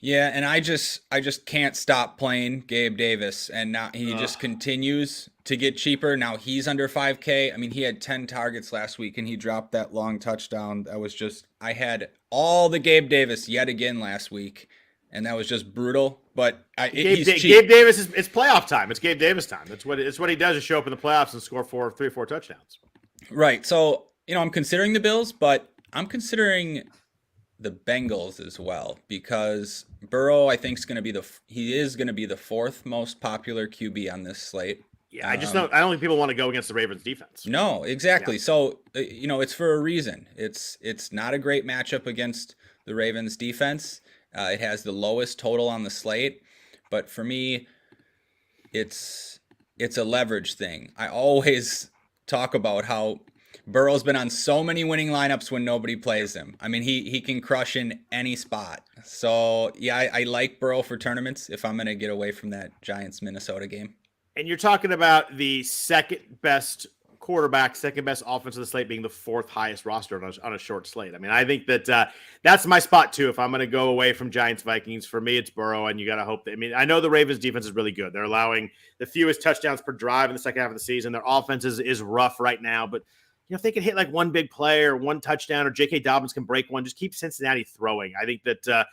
B: Yeah, and I just can't stop playing Gabe Davis, and now he just continues to get cheaper. Now he's under 5K. I mean, he had 10 targets last week, and he dropped that long touchdown. That was just, I had all the Gabe Davis yet again last week, and that was just brutal. But he's cheap.
A: Gabe Davis it's playoff time. It's Gabe Davis time. It's what he does, is show up in the playoffs and score 3 or 4 touchdowns. Right.
B: So I'm considering the Bills, but I'm considering the Bengals as well, because Burrow, I think, is going to be the 4th most popular QB on this slate.
A: Yeah, I don't think people want to go against the Ravens defense.
B: No, exactly. Yeah. So it's for a reason. It's not a great matchup against the Ravens defense. It has the lowest total on the slate, but for me, it's a leverage thing. I always talk about how Burrow's been on so many winning lineups when nobody plays him. I mean, he can crush in any spot. So yeah, I like Burrow for tournaments if I'm going to get away from that Giants-Minnesota game.
A: And you're talking about the second best quarterback, second best offense of the slate, being the 4th highest roster on a short slate. I mean, I think that that's my spot too. If I'm going to go away from Giants Vikings, for me, it's Burrow, and you got to hope that. I mean, I know the Ravens defense is really good. They're allowing the fewest touchdowns per drive in the second half of the season. Their offense is rough right now, but if they can hit like one big play or one touchdown, or J.K. Dobbins can break one, just keep Cincinnati throwing. I think that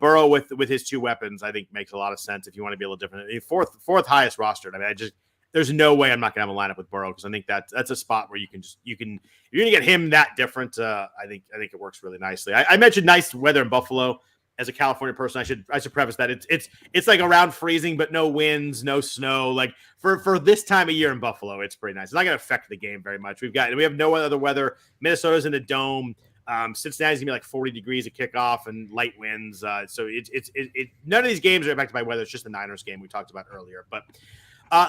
A: Burrow with his 2 weapons, I think, makes a lot of sense if you want to be a little different. I mean, fourth highest rostered. I mean, there's no way I'm not going to have a lineup with Burrow, because I think that's a spot where you can if you're going to get him that different. I think it works really nicely. I mentioned nice weather in Buffalo. As a California person, I should preface that it's like around freezing, but no winds, no snow. Like for this time of year in Buffalo, it's pretty nice. It's not going to affect the game very much. We have no other weather. Minnesota's in a dome. Cincinnati's gonna be like 40 degrees at kickoff and light winds. So none of these games are affected by weather. It's just the Niners game we talked about earlier. But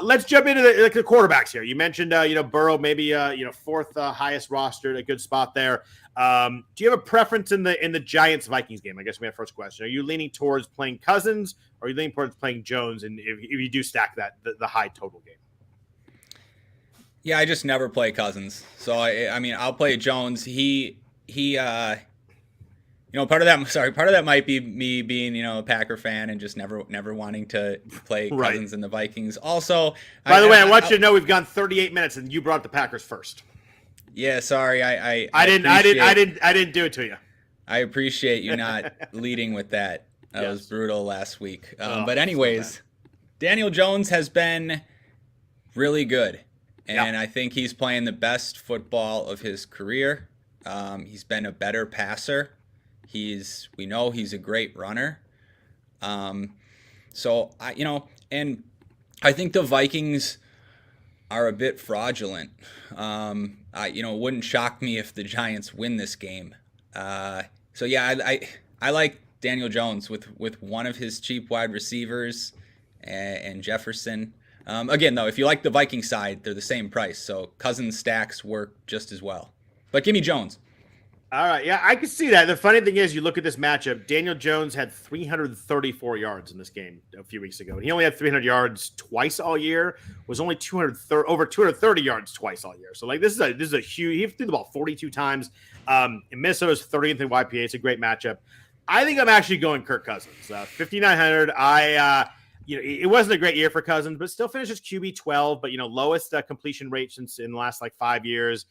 A: let's jump into the quarterbacks here. You mentioned Burrow, maybe 4th highest rostered, a good spot there. Do you have a preference in the Giants Vikings game? I guess we have first question. Are you leaning towards playing Cousins, or are you leaning towards playing Jones? And if you do stack that, the high total game.
B: Yeah, I just never play Cousins. So I mean, I'll play Jones. He part of that might be me being, a Packer fan and just never wanting to play Cousins in the Vikings. Also,
A: by the way, I want you to know we've gone 38 minutes and you brought up the Packers first.
B: Yeah, sorry. I
A: didn't do it to you.
B: I appreciate you not leading with that. That was brutal last week. But anyways, Daniel Jones has been really good. And I think he's playing the best football of his career. He's been a better passer. We know he's a great runner. So and I think the Vikings are a bit fraudulent. It wouldn't shock me if the Giants win this game. So yeah, I like Daniel Jones with one of his cheap wide receivers and Jefferson. Again, though, if you like the Viking side, they're the same price. So Cousins stacks work just as well. But give me Jones.
A: All right. Yeah, I can see that. The funny thing is, you look at this matchup, Daniel Jones had 334 yards in this game a few weeks ago. And he only had 300 yards twice all year, was only 230 over 230 yards twice all year. So like this is a huge, he threw the ball 42 times. And Minnesota's 30th in YPA. It's a great matchup. I think I'm actually going Kirk Cousins. 5,900. It wasn't a great year for Cousins, but still finishes QB 12, but lowest completion rate since in the last like 5 years,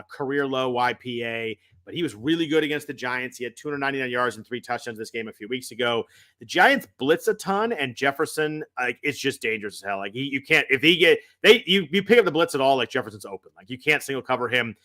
A: career low YPA. But he was really good against the Giants. He had 299 yards and 3 touchdowns this game a few weeks ago. The Giants blitz a ton, and Jefferson, it's just dangerous as hell. Like you can't, if you pick up the blitz at all, like Jefferson's open. Like you can't single cover him.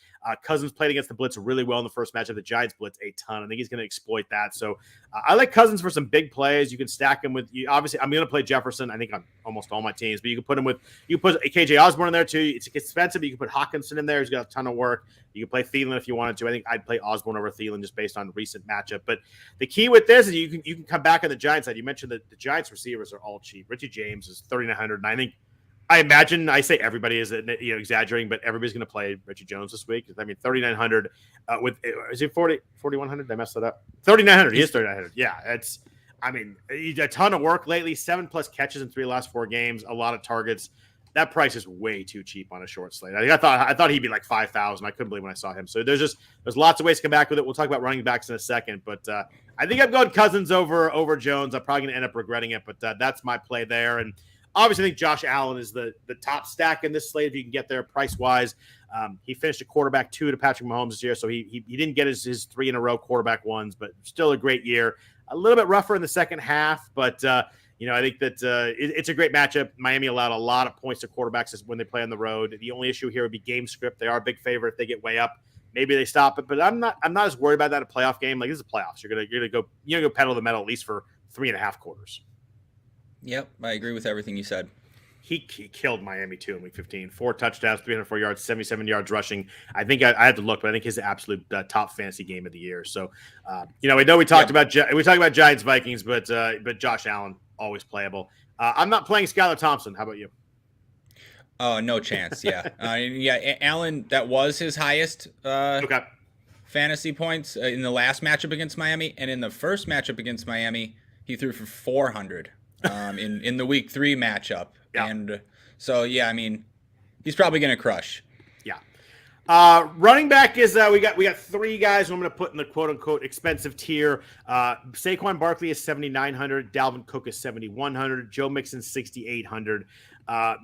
A: Cousins played against the blitz really well in the first matchup. The Giants blitz a ton. I think he's going to exploit that. So I like Cousins for some big plays. You can stack him with you. Obviously, I'm going to play Jefferson. I think on almost all my teams, but you can put him with KJ Osborne in there too. It's expensive, but you can put Hawkinson in there. He's got a ton of work. You can play Thielen if you wanted to. I think I'd play Osborne over Thielen just based on recent matchup. But the key with this is you can come back on the Giants side. You mentioned that the Giants receivers are all cheap. Richie James is 3,900, and I imagine I say everybody is exaggerating, but everybody's going to play Richie Jones this week. I mean, 3,900 is it 4,100? Did I mess that up? 3,900. He is 3,900. Yeah, a ton of work lately. 7+ catches in 3 of the last 4 games. A lot of targets. That price is way too cheap on a short slate. I thought he'd be like 5,000. I couldn't believe when I saw him. So there's lots of ways to come back with it. We'll talk about running backs in a second, but I think I'm going Cousins over Jones. I'm probably going to end up regretting it, but that's my play there. And obviously, I think Josh Allen is the top stack in this slate if you can get there price wise. He finished a quarterback 2 to Patrick Mahomes this year, so he didn't get his 3 in a row quarterback ones, but still a great year. A little bit rougher in the second half, but I think that it's a great matchup. Miami allowed a lot of points to quarterbacks when they play on the road. The only issue here would be game script. They are a big favorite. If they get way up, maybe they stop it. But I'm not as worried about that in a playoff game. Like this is playoffs. You're gonna go pedal the metal at least for 3.5 quarters.
B: Yep, I agree with everything you said.
A: He killed Miami too in week 15. 4 touchdowns, 304 yards, 77 yards rushing. I think I had to look, but I think his absolute top fantasy game of the year. So, I know we talked about Giants Vikings, but Josh Allen always playable. I'm not playing Skylar Thompson. How about you?
B: Oh, no chance. Yeah, Allen. That was his highest fantasy points in the last matchup against Miami, and in the first matchup against Miami, he threw for 400 in the week 3 matchup. Yeah. And so, he's probably going to crush.
A: Yeah. Running back is we got 3 guys who I'm going to put in the quote unquote expensive tier. Saquon Barkley is 7,900. Dalvin Cook is 7,100. Joe Mixon 6,800.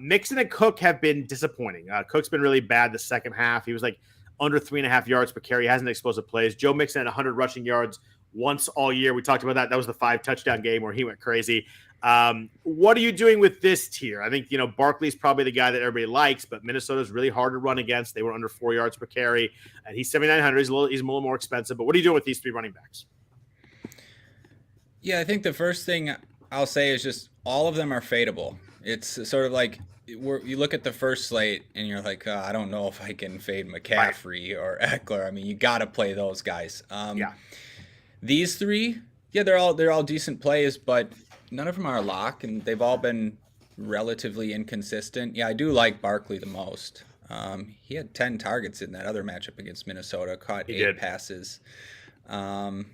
A: Mixon and Cook have been disappointing. Cook's been really bad the second half. He was like under 3.5 yards per carry. He hasn't explosive plays. Joe Mixon had 100 rushing yards once all year. We talked about that. That was the 5 touchdown game where he went crazy. What are you doing with this tier? I think, Barkley's probably the guy that everybody likes, but Minnesota's really hard to run against. They were under 4 yards per carry, and he's 7,900. He's a little more expensive, but what are you doing with these 3 running backs?
B: Yeah, I think the first thing I'll say is just all of them are fadeable. It's sort of like you look at the first slate and you're like, I don't know if I can fade McCaffrey or Eckler. I mean, you got to play those guys. These 3, they're all decent plays, but none of them are a lock, and they've all been relatively inconsistent. Yeah, I do like Barkley the most. He had 10 targets in that other matchup against Minnesota, caught 8 passes. I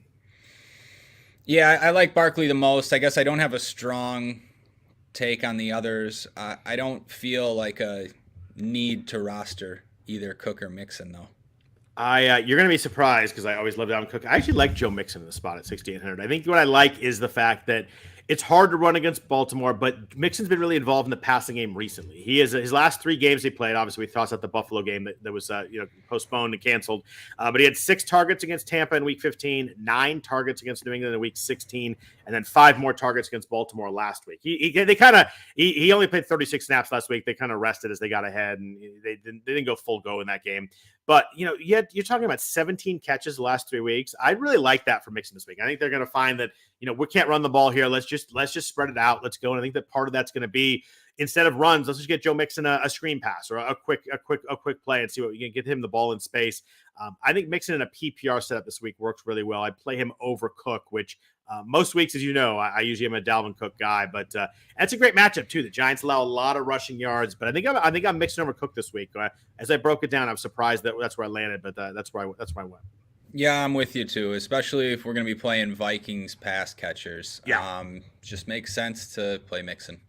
B: like Barkley the most. I guess I don't have a strong take on the others. I don't feel like a need to roster either Cook or Mixon, though.
A: You're going to be surprised because I always loved Dalvin Cook. I actually like Joe Mixon in the spot at 6,800. I think what I like is the fact that it's hard to run against Baltimore, but Mixon's been really involved in the passing game recently. He is his last 3 games he played. Obviously, we tossed out the Buffalo game that was postponed and canceled. But he had 6 targets against Tampa in Week 15, 9 targets against New England in Week 16, and then 5 more targets against Baltimore last week. He only played 36 snaps last week. They kind of rested as they got ahead, and they didn't go full go in that game. But you're talking about 17 catches the last 3 weeks. I really like that for Mixon this week. I think they're going to find that we can't run the ball here. Let's just spread it out. Let's go. And I think that part of that's going to be instead of runs, let's just get Joe Mixon a screen pass or a quick play and see what we can get him the ball in space. I think Mixon in a PPR setup this week works really well. I play him over Cook, which most weeks, as you know, I usually am a Dalvin Cook guy, but that's a great matchup too. The Giants allow a lot of rushing yards, but I think I'm mixing over Cook this week. As I broke it down, I'm surprised that that's where I landed, but that's where I went.
B: Yeah, I'm with you too, especially if we're going to be playing Vikings pass catchers.
A: Yeah.
B: Just makes sense to play Mixon.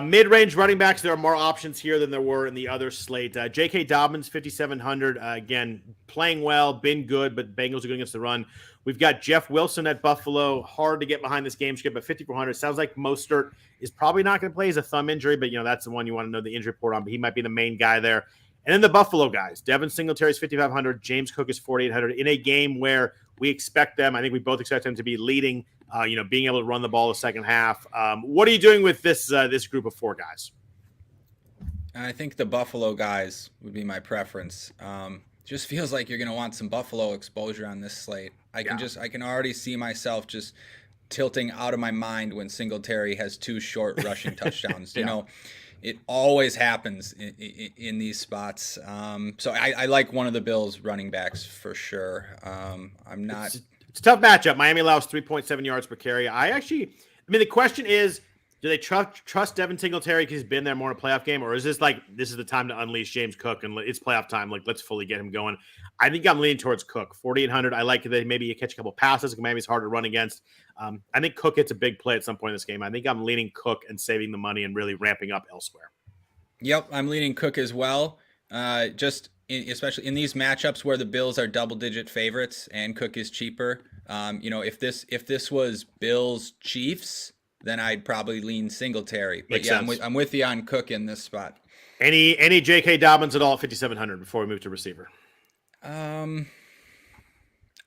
A: Mid-range running backs, there are more options here than there were in the other slate. J.K. Dobbins, 5,700. Again, playing well, been good, but Bengals are good against the run. We've got Jeff Wilson at Buffalo. Hard to get behind this game script, but 5,400. Sounds like Mostert is probably not going to play. As a thumb injury, but that's the one you want to know the injury report on. But he might be the main guy there. And then the Buffalo guys, Devin Singletary is 5,500. James Cook is 4,800 in a game where we expect them. I think we both expect them to be leading. Being able to run the ball the second half. What are you doing with this group of four guys?
B: I think the Buffalo guys would be my preference. Just feels like you're going to want some Buffalo exposure on this slate. I can already see myself just tilting out of my mind when Singletary has 2 short rushing touchdowns. It always happens in these spots. So I like one of the Bills running backs for sure. I'm not.
A: It's a tough matchup. Miami allows 3.7 yards per carry. The question is, do they trust Devin Singletary because he's been there more in a playoff game, or is this is the time to unleash James Cook and it's playoff time? Let's fully get him going. I think I'm leaning towards Cook, 4,800. I like that maybe you catch a couple passes. Miami's hard to run against. I think Cook hits a big play at some point in this game. I think I'm leaning Cook and saving the money and really ramping up elsewhere.
B: Yep, I'm leaning Cook as well. Especially in these matchups where the Bills are double-digit favorites and Cook is cheaper. If this was Bills Chiefs, then I'd probably lean Singletary. But I'm with you on Cook in this spot.
A: Any J.K. Dobbins at all at 5,700 before we move to receiver?
B: I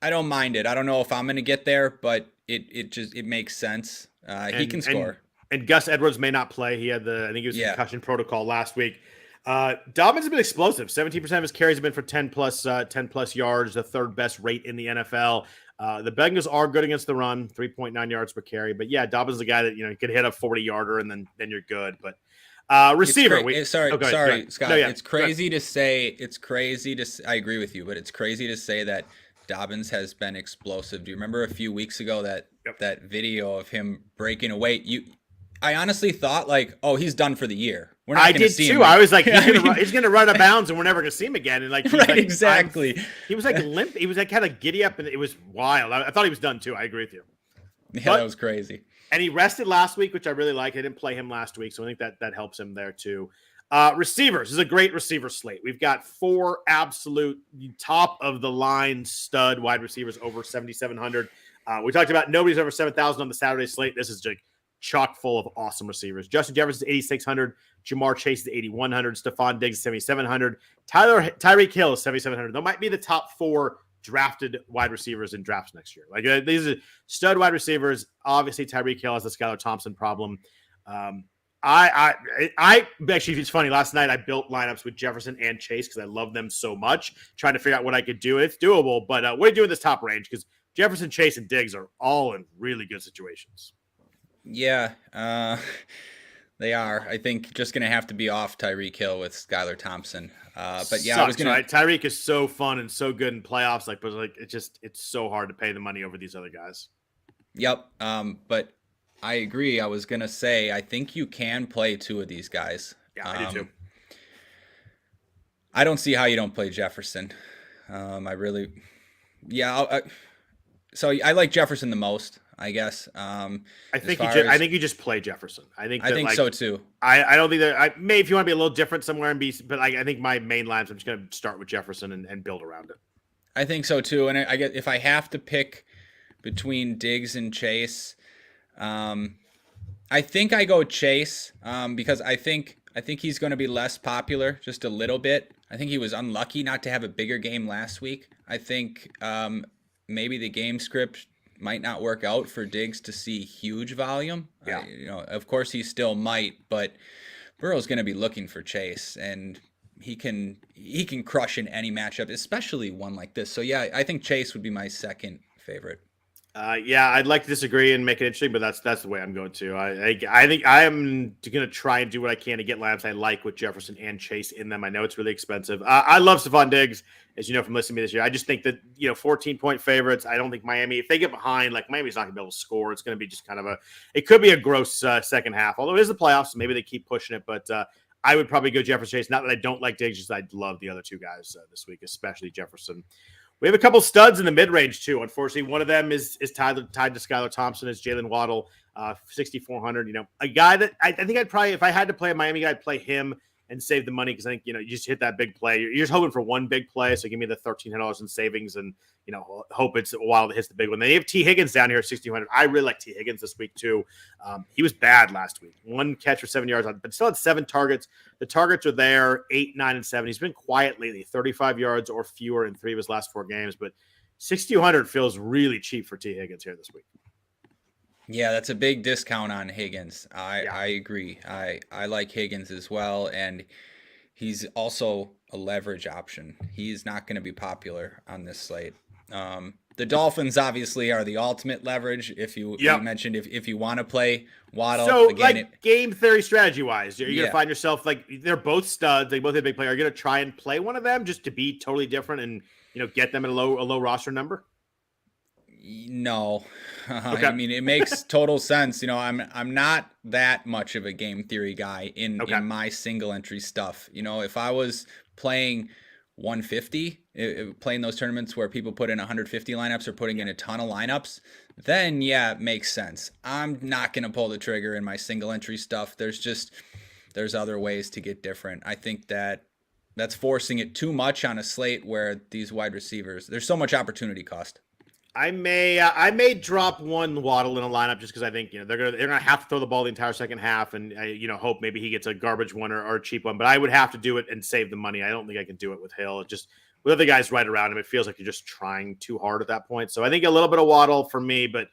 B: don't mind it. I don't know if I'm going to get there, but it makes sense. He can score.
A: And Gus Edwards may not play. He had in concussion protocol last week. Dobbins has been explosive. 17% of his carries have been for 10 plus yards, the third best rate in the NFL. The Bengals are good against the run, 3.9 yards per carry. But yeah, Dobbins is a guy that you could hit a 40-yarder and then you're good. But receiver,
B: Scott. No, it's crazy to say. I agree with you, but it's crazy to say that Dobbins has been explosive. Do you remember a few weeks ago that video of him breaking away? I honestly thought he's done for the year. We're not going to see him.
A: I was like, he's going to run out of bounds, and we're never going to see him again. And
B: exactly.
A: He was limp. He was kind of giddy up, and it was wild. I thought he was done too. I agree with you.
B: Yeah, that was crazy.
A: And he rested last week, which I really like. I didn't play him last week, so I think that helps him there too. Receivers. This is a great receiver slate. We've got 4 absolute top of the line stud wide receivers over 7,700. We talked about nobody's over 7,000 on the Saturday slate. This is chock full of awesome receivers. Justin Jefferson is 8,600. Jamar Chase is 8,100. Stephon Diggs is 7,700. Tyreek Hill is 7,700. They might be the top 4 drafted wide receivers in drafts next year. These are stud wide receivers. Obviously, Tyreek Hill has the Skylar Thompson problem. I actually, it's funny. Last night I built lineups with Jefferson and Chase because I love them so much. Trying to figure out what I could do. It's doable, but what do you do in this top range? Because Jefferson, Chase, and Diggs are all in really good situations.
B: Yeah, they are. I think just going to have to be off Tyreek Hill with Skylar Thompson. But yeah,
A: I was going to. Tyreek is so fun and so good in playoffs. It's so hard to pay the money over these other guys.
B: Yep. But I agree. I was going to say I think you can play 2 of these guys.
A: Yeah, I do too.
B: I don't see how you don't play Jefferson. So I like Jefferson the most, I guess.
A: I think you just play Jefferson. I think
B: so too.
A: I don't think that maybe if you want to be a little different somewhere and but I think my main lines, I'm just going to start with Jefferson and build around it.
B: I think so too. And I get if I have to pick between Diggs and Chase, I think I go Chase because I think he's going to be less popular just a little bit. I think he was unlucky not to have a bigger game last week. I think maybe the game script might not work out for Diggs to see huge volume.
A: Yeah.
B: Of course he still might, but Burrow's going to be looking for Chase, and he can crush in any matchup, especially one like this. So yeah, I think Chase would be my second favorite.
A: Yeah, I'd like to disagree and make it interesting, but that's the way I'm going to. I think I am going to try and do what I can to get lineups I like with Jefferson and Chase in them. I know it's really expensive. I love Stephon Diggs, as you know from listening to me this year. I just think that 14-point favorites. I don't think Miami, if they get behind, Miami's not going to be able to score. It's going to be just kind of it could be a gross second half. Although it is the playoffs, so maybe they keep pushing it. But I would probably go Jefferson Chase. Not that I don't like Diggs, just I love the other 2 guys this week, especially Jefferson. We have a couple studs in the mid-range too. Unfortunately, one of them is tied to Skylar Thompson, is Jalen Waddle, 6,400. A guy that I think I'd probably, if I had to play a Miami guy, I'd play him and save the money, because I think you just hit that big play. You're just hoping for one big play, so give me the $1,300 in savings, and hope it's Waddle that hits the big one. They have T Higgins down here at 6,200. I really like T Higgins this week too. He was bad last week. 1 catch for 7 yards, but still had 7 targets. The targets are there, 8, 9, and 7. He's been quiet lately, 35 yards or fewer in 3 of his last 4 games, but 6,200 feels really cheap for T Higgins here this week.
B: Yeah, that's a big discount on Higgins. I agree. I like Higgins as well, and he's also a leverage option. He's not going to be popular on this slate. The Dolphins obviously are the ultimate leverage. If you mentioned if you want to play Waddle,
A: so
B: again,
A: game theory strategy wise, you're gonna find yourself they're both studs. They both have big player. Are you gonna try and play one of them just to be totally different and get them at a low roster number?
B: No.
A: Okay.
B: I mean, it makes total sense. I'm not that much of a game theory guy in my single entry stuff. If I was playing 150, playing those tournaments where people put in 150 lineups or putting in a ton of lineups, then it makes sense. I'm not going to pull the trigger in my single entry stuff. There's other ways to get different. I think that's forcing it too much on a slate where these wide receivers, there's so much opportunity cost.
A: I may drop one Waddle in a lineup just because I think they're gonna have to throw the ball the entire second half, and I hope maybe he gets a garbage one or a cheap one. But I would have to do it and save the money. I don't think I can do it with Hill. It just with other guys right around him, it feels like you're just trying too hard at that point. So I think a little bit of Waddle for me, but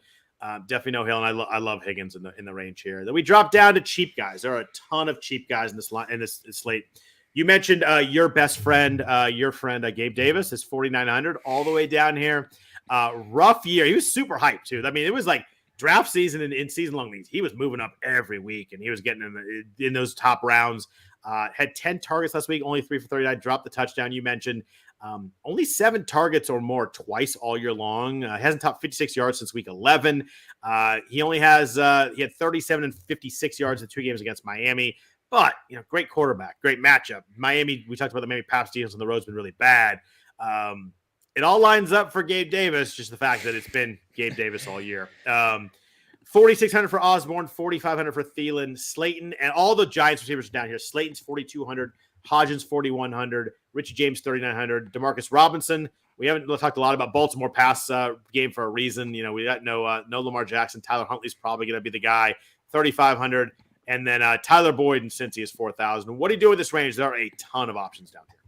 A: definitely no Hill. And I love Higgins in the range here. Then we drop down to cheap guys. There are a ton of cheap guys in this slate. You mentioned your best friend, Gabe Davis is 4,900 all the way down here. Rough year. He was super hyped too. I mean, it was like draft season and in season long leagues. He was moving up every week, and he was getting in those top rounds. Had 10 targets last week, only 3 for 39. Dropped the touchdown you mentioned. Only 7 targets or more twice all year long. Hasn't topped 56 yards since week 11. He had 37 and 56 yards in 2 games against Miami. But great quarterback, great matchup. Miami. We talked about the Miami pass defense on the road's been really bad. It all lines up for Gabe Davis, just the fact that it's been Gabe Davis all year. 4,600 for Osborne, 4,500 for Thielen, Slayton, and all the Giants receivers are down here. Slayton's 4,200, Hodgins 4,100, Richie James 3,900, Demarcus Robinson. We haven't talked a lot about Baltimore pass game for a reason. We got no Lamar Jackson. Tyler Huntley's probably going to be the guy, 3,500, and then Tyler Boyd and Cincy is 4,000. What do you do with this range? There are a ton of options down here.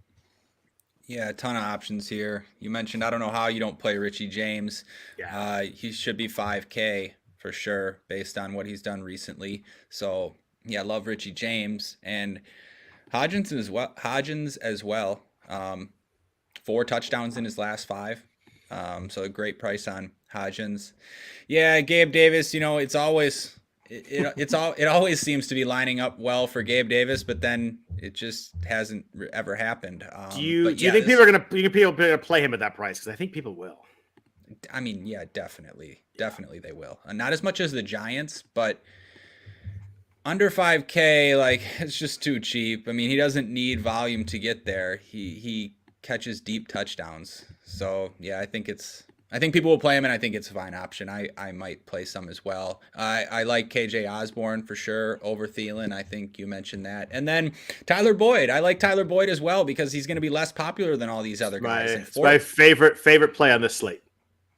B: Yeah, a ton of options here. You mentioned, I don't know how you don't play Richie James.
A: Yeah.
B: He should be 5K for sure based on what he's done recently. So, I love Richie James and Hodgins as well. 4 touchdowns in his last 5. So a great price on Hodgins. Yeah, Gabe Davis, it's always it always seems to be lining up well for Gabe Davis, but then it just hasn't ever happened.
A: Do you think people are gonna play him at that price? Because I think people will.
B: I mean, definitely they will. Not as much as the Giants, but under 5K, it's just too cheap. I mean, he doesn't need volume to get there. He catches deep touchdowns. So I think people will play him, and I think it's a fine option. I might play some as well. I like KJ Osborne for sure over Thielen. I think you mentioned that. And then Tyler Boyd. I like Tyler Boyd as well because he's going to be less popular than all these other guys.
A: It's my favorite play on this slate.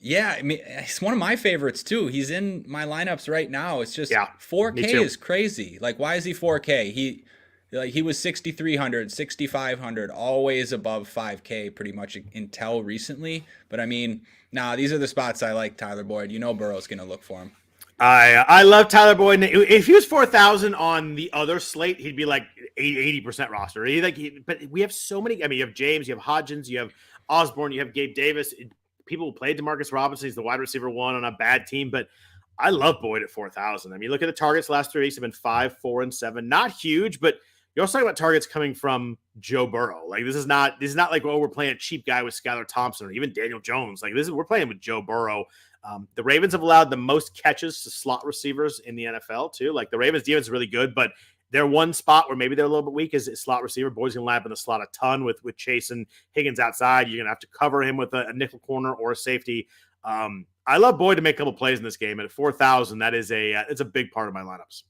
B: Yeah, I mean, he's one of my favorites too. He's in my lineups right now. It's just 4K is crazy. Why is he 4K? He was 6,300, 6,500, always above 5K pretty much until recently. But I mean, these are the spots I like Tyler Boyd. Burrow's going to look for him.
A: I love Tyler Boyd. If he was 4,000 on the other slate, he'd be 80% roster. But we have so many. I mean, you have James, you have Hodgins, you have Osborne, you have Gabe Davis. People will play Demarcus Robinson. He's the wide receiver 1 on a bad team, but I love Boyd at 4,000. I mean, look at the targets last 3 weeks have been 5, 4, and 7. Not huge, but you're also talking about targets coming from Joe Burrow. This is not we're playing a cheap guy with Skylar Thompson or even Daniel Jones. We're playing with Joe Burrow. The Ravens have allowed the most catches to slot receivers in the NFL too. The Ravens defense is really good, but Their one spot where maybe they're a little bit weak is slot receiver. Boyd's going to line up in the slot a ton with Chase and Higgins outside. You're going to have to cover him with a nickel corner or a safety. I love Boyd to make a couple plays in this game. And at 4,000, that is it's a big part of my lineups.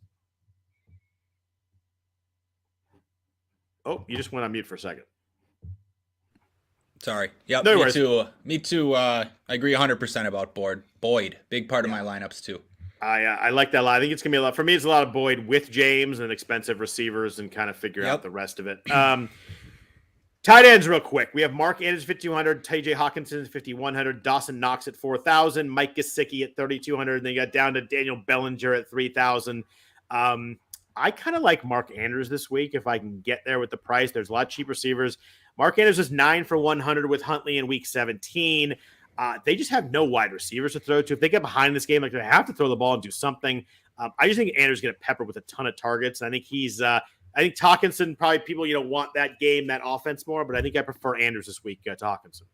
A: Oh, you just went on mute for a second.
B: Sorry. Yep.
A: No
B: me
A: worries.
B: too. Me too. I agree 100% about Boyd. Big part of my lineups too.
A: I like that a lot. I think it's going to be a lot. For me, it's a lot of Boyd with James and expensive receivers and kind of figure out the rest of it. Tight ends real quick. We have Mark Andrews 5,200, TJ Hawkinson 5,100, Dawson Knox at 4,000, Mike Gesicki at 3,200, and then you got down to Daniel Bellinger at 3,000. I kind of like Mark Andrews this week if I can get there with the price. There's a lot of cheap receivers. Mark Andrews is 9 for 100 with Huntley in week 17. They just have no wide receivers to throw to. If they get behind this game, like they have to throw the ball and do something. I just think Andrews is going to pepper with a ton of targets. I think I think Hawkinson, probably people, want that game, that offense more, but I think I prefer Andrews this week to Hawkinson.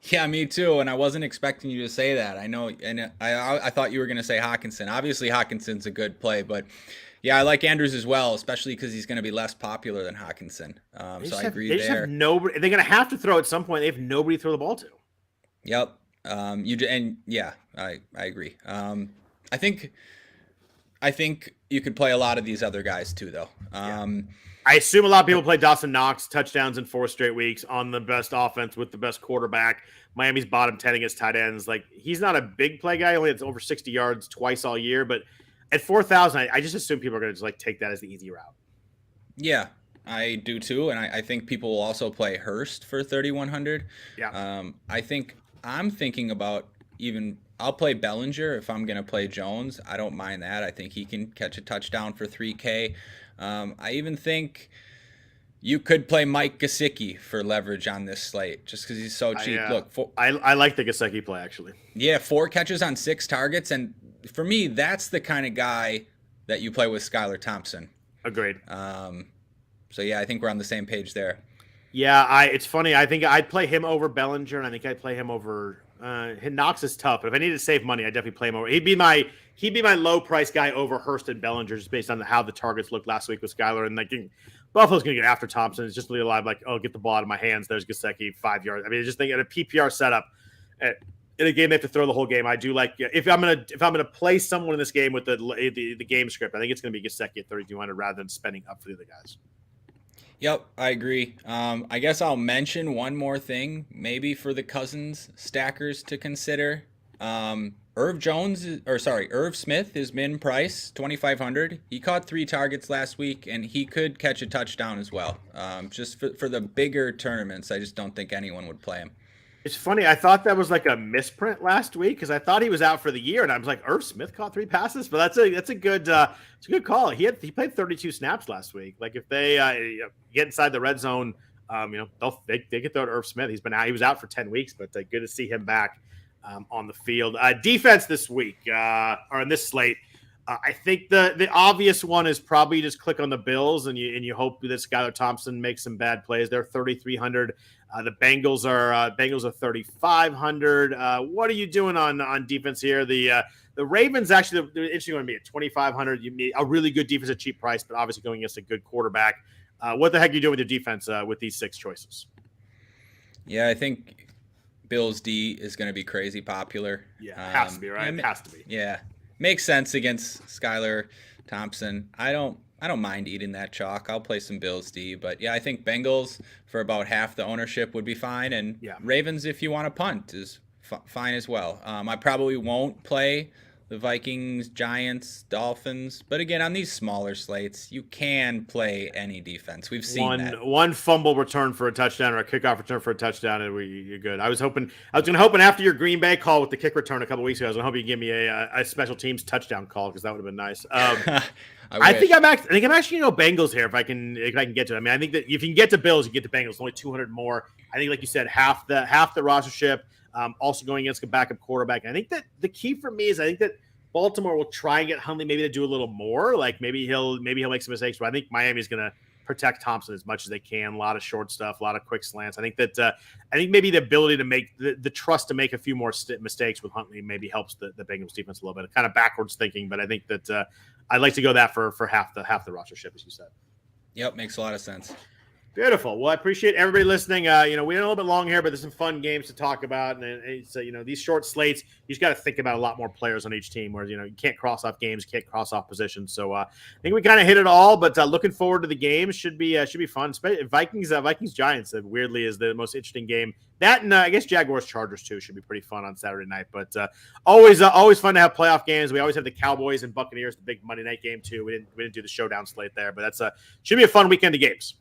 B: Yeah, me too. And I wasn't expecting you to say that. I know, and I thought you were going to say Hawkinson. Obviously, Hawkinson's a good play, but yeah, I like Andrews as well, especially because he's going to be less popular than Hawkinson. So I agree there.
A: Just have nobody. They're going to have to throw at some point. They have nobody to throw the ball to.
B: Yep. I agree. I think you could play a lot of these other guys too, though.
A: I assume a lot of people play Dawson Knox, touchdowns in 4 straight weeks on the best offense with the best quarterback. Miami's bottom 10 against tight ends. Like, he's not a big play guy. Only has over 60 yards twice all year. But at 4,000, I just assume people are going to just take that as the easy route.
B: Yeah, I do too. And I think people will also play Hurst for 3,100.
A: Yeah.
B: I'm thinking about I'll play Bellinger if I'm going to play Jones. I don't mind that. I think he can catch a touchdown for 3K. I even think you could play Mike Gesicki for leverage on this slate just because he's so cheap.
A: I like the Gesicki play, actually.
B: Yeah, 4 catches on 6 targets. And for me, that's the kind of guy that you play with Skylar Thompson.
A: Agreed.
B: So, yeah, I think we're on the same page there.
A: Yeah, it's funny. I think I'd play him over Bellinger, and I think I'd play him over Knox is tough, but if I need to save money, I definitely play him over. He'd be my low price guy over Hurst and Bellinger, just based on how the targets looked last week with Skylar. And Buffalo's going to get after Thompson. It's just really alive. Like, oh, get the ball out of my hands. There's Gesicki, 5 yards. I mean, I just think at a PPR setup, in a game they have to throw the whole game. I do like if I'm gonna play someone in this game with the game script, I think it's going to be Gesicki at 3,200 rather than spending up for the other guys.
B: Yep, I agree. I guess I'll mention one more thing, maybe for the Cousins stackers to consider. Irv Smith is min price 2,500. He caught 3 targets last week, and he could catch a touchdown as well. Just for the bigger tournaments, I just don't think anyone would play him.
A: It's funny. I thought that was like a misprint last week because I thought he was out for the year, and I was like, Irv Smith caught 3 passes, but that's a good it's a good call. He played 32 snaps last week. Like, if they get inside the red zone, they could throw to Irv Smith. He was out for 10 weeks, but good to see him back on the field. Defense this week or in this slate. I think the obvious one is probably just click on the Bills and you hope that Skylar Thompson makes some bad plays. They're 3,300. The Bengals are 3,500. What are you doing on defense here? The Ravens actually, they're interesting going to be at 2,500. You need a really good defense at cheap price, but obviously going against a good quarterback. What the heck are you doing with your defense with these 6 choices?
B: Yeah, I think Bills D is going to be crazy popular.
A: Yeah, it has to be, right? It has to be.
B: Yeah. Makes sense against Skylar Thompson. I don't mind eating that chalk. I'll play some Bills D, but yeah, I think Bengals for about half the ownership would be fine, and Ravens if you want to punt is fine as well. I probably won't play the Vikings, Giants, Dolphins, but again, on these smaller slates, you can play any defense. We've seen
A: one fumble return for a touchdown or a kickoff return for a touchdown, and you're good. I was going to hope after your Green Bay call with the kick return a couple weeks ago, I was going to hope you give me a special teams touchdown call because that would have been nice. I think I'm actually Bengals here if I can get to it. I mean, I think that if you can get to Bills, you get to Bengals. Only 200 more. I think, like you said, half the rostership. Also going against a backup quarterback. And I think that the key for me is I think that Baltimore will try and get Huntley maybe to do a little more. Like maybe he'll make some mistakes, but I think Miami's going to protect Thompson as much as they can. A lot of short stuff, a lot of quick slants. I think maybe the ability to make the trust to make a few more mistakes with Huntley maybe helps the Bengals defense a little bit. Kind of backwards thinking, but I think that I'd like to go that for half the rostership, as you said.
B: Yep, makes a lot of sense.
A: Beautiful. Well, I appreciate everybody listening. We went a little bit long here, but there's some fun games to talk about. And it's, these short slates, you just got to think about a lot more players on each team where, you can't cross off games, can't cross off positions. So I think we kind of hit it all, but looking forward to the games. Should be fun. Vikings Giants, weirdly, is the most interesting game. That and I guess Jaguars Chargers too should be pretty fun on Saturday night. But always fun to have playoff games. We always have the Cowboys and Buccaneers, the big Monday night game too. We didn't do the showdown slate there, but that's should be a fun weekend of games.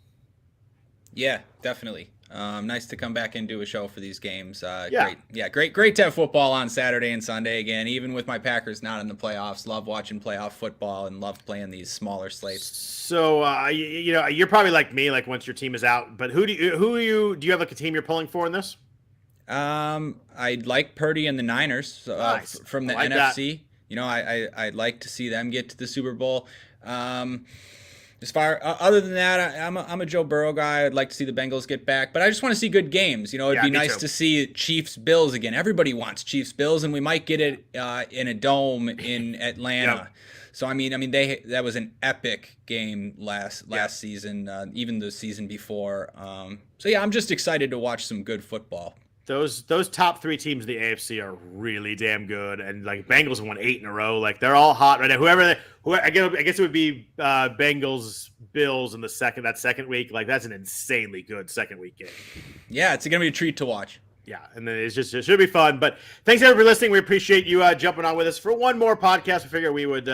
B: Yeah, definitely. Nice to come back and do a show for these games.
A: Yeah.
B: Great to have football on Saturday and Sunday again. Even with my Packers not in the playoffs, love watching playoff football and love playing these smaller slates.
A: So you're probably like me, like once your team is out. But do you have like a team you're pulling for in this?
B: I like Purdy and the Niners
A: Nice.
B: from the NFC. That. I'd like to see them get to the Super Bowl. As far other than that, I'm a Joe Burrow guy. I'd like to see the Bengals get back, but I just want to see good games. It'd be nice to see Chiefs Bills again. Everybody wants Chiefs Bills, and we might get it in a dome in Atlanta.
A: Yep.
B: So I mean, that was an epic game last season, even the season before. So yeah, I'm just excited to watch some good football.
A: Those top three teams in the AFC are really damn good, and like Bengals won 8 in a row. Like they're all hot right now. I guess it would be Bengals Bills in that second week. Like that's an insanely good second week game.
B: Yeah, it's gonna be a treat to watch.
A: Yeah, and then it should be fun. But thanks everybody for listening. We appreciate you jumping on with us for one more podcast. We figured we would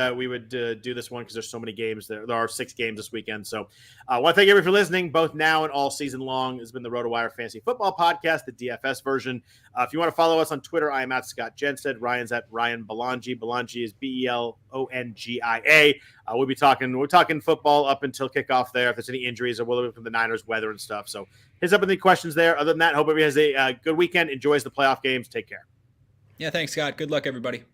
A: do this one because there's so many games. There are 6 games this weekend. So I want to thank everybody for listening, both now and all season long. It's been the RotoWire Fantasy Football Podcast, the DFS version. If you want to follow us on Twitter, I am at Scott Jenstad. Ryan's at Ryan Belongia. Belongia is Belongia. We're talking football up until kickoff there. If there's any injuries or we'll look from the Niners weather and stuff. So hit up any questions there. Other than that, hope everybody has a good weekend. Enjoys the playoff games. Take care.
B: Yeah, thanks, Scott. Good luck, everybody.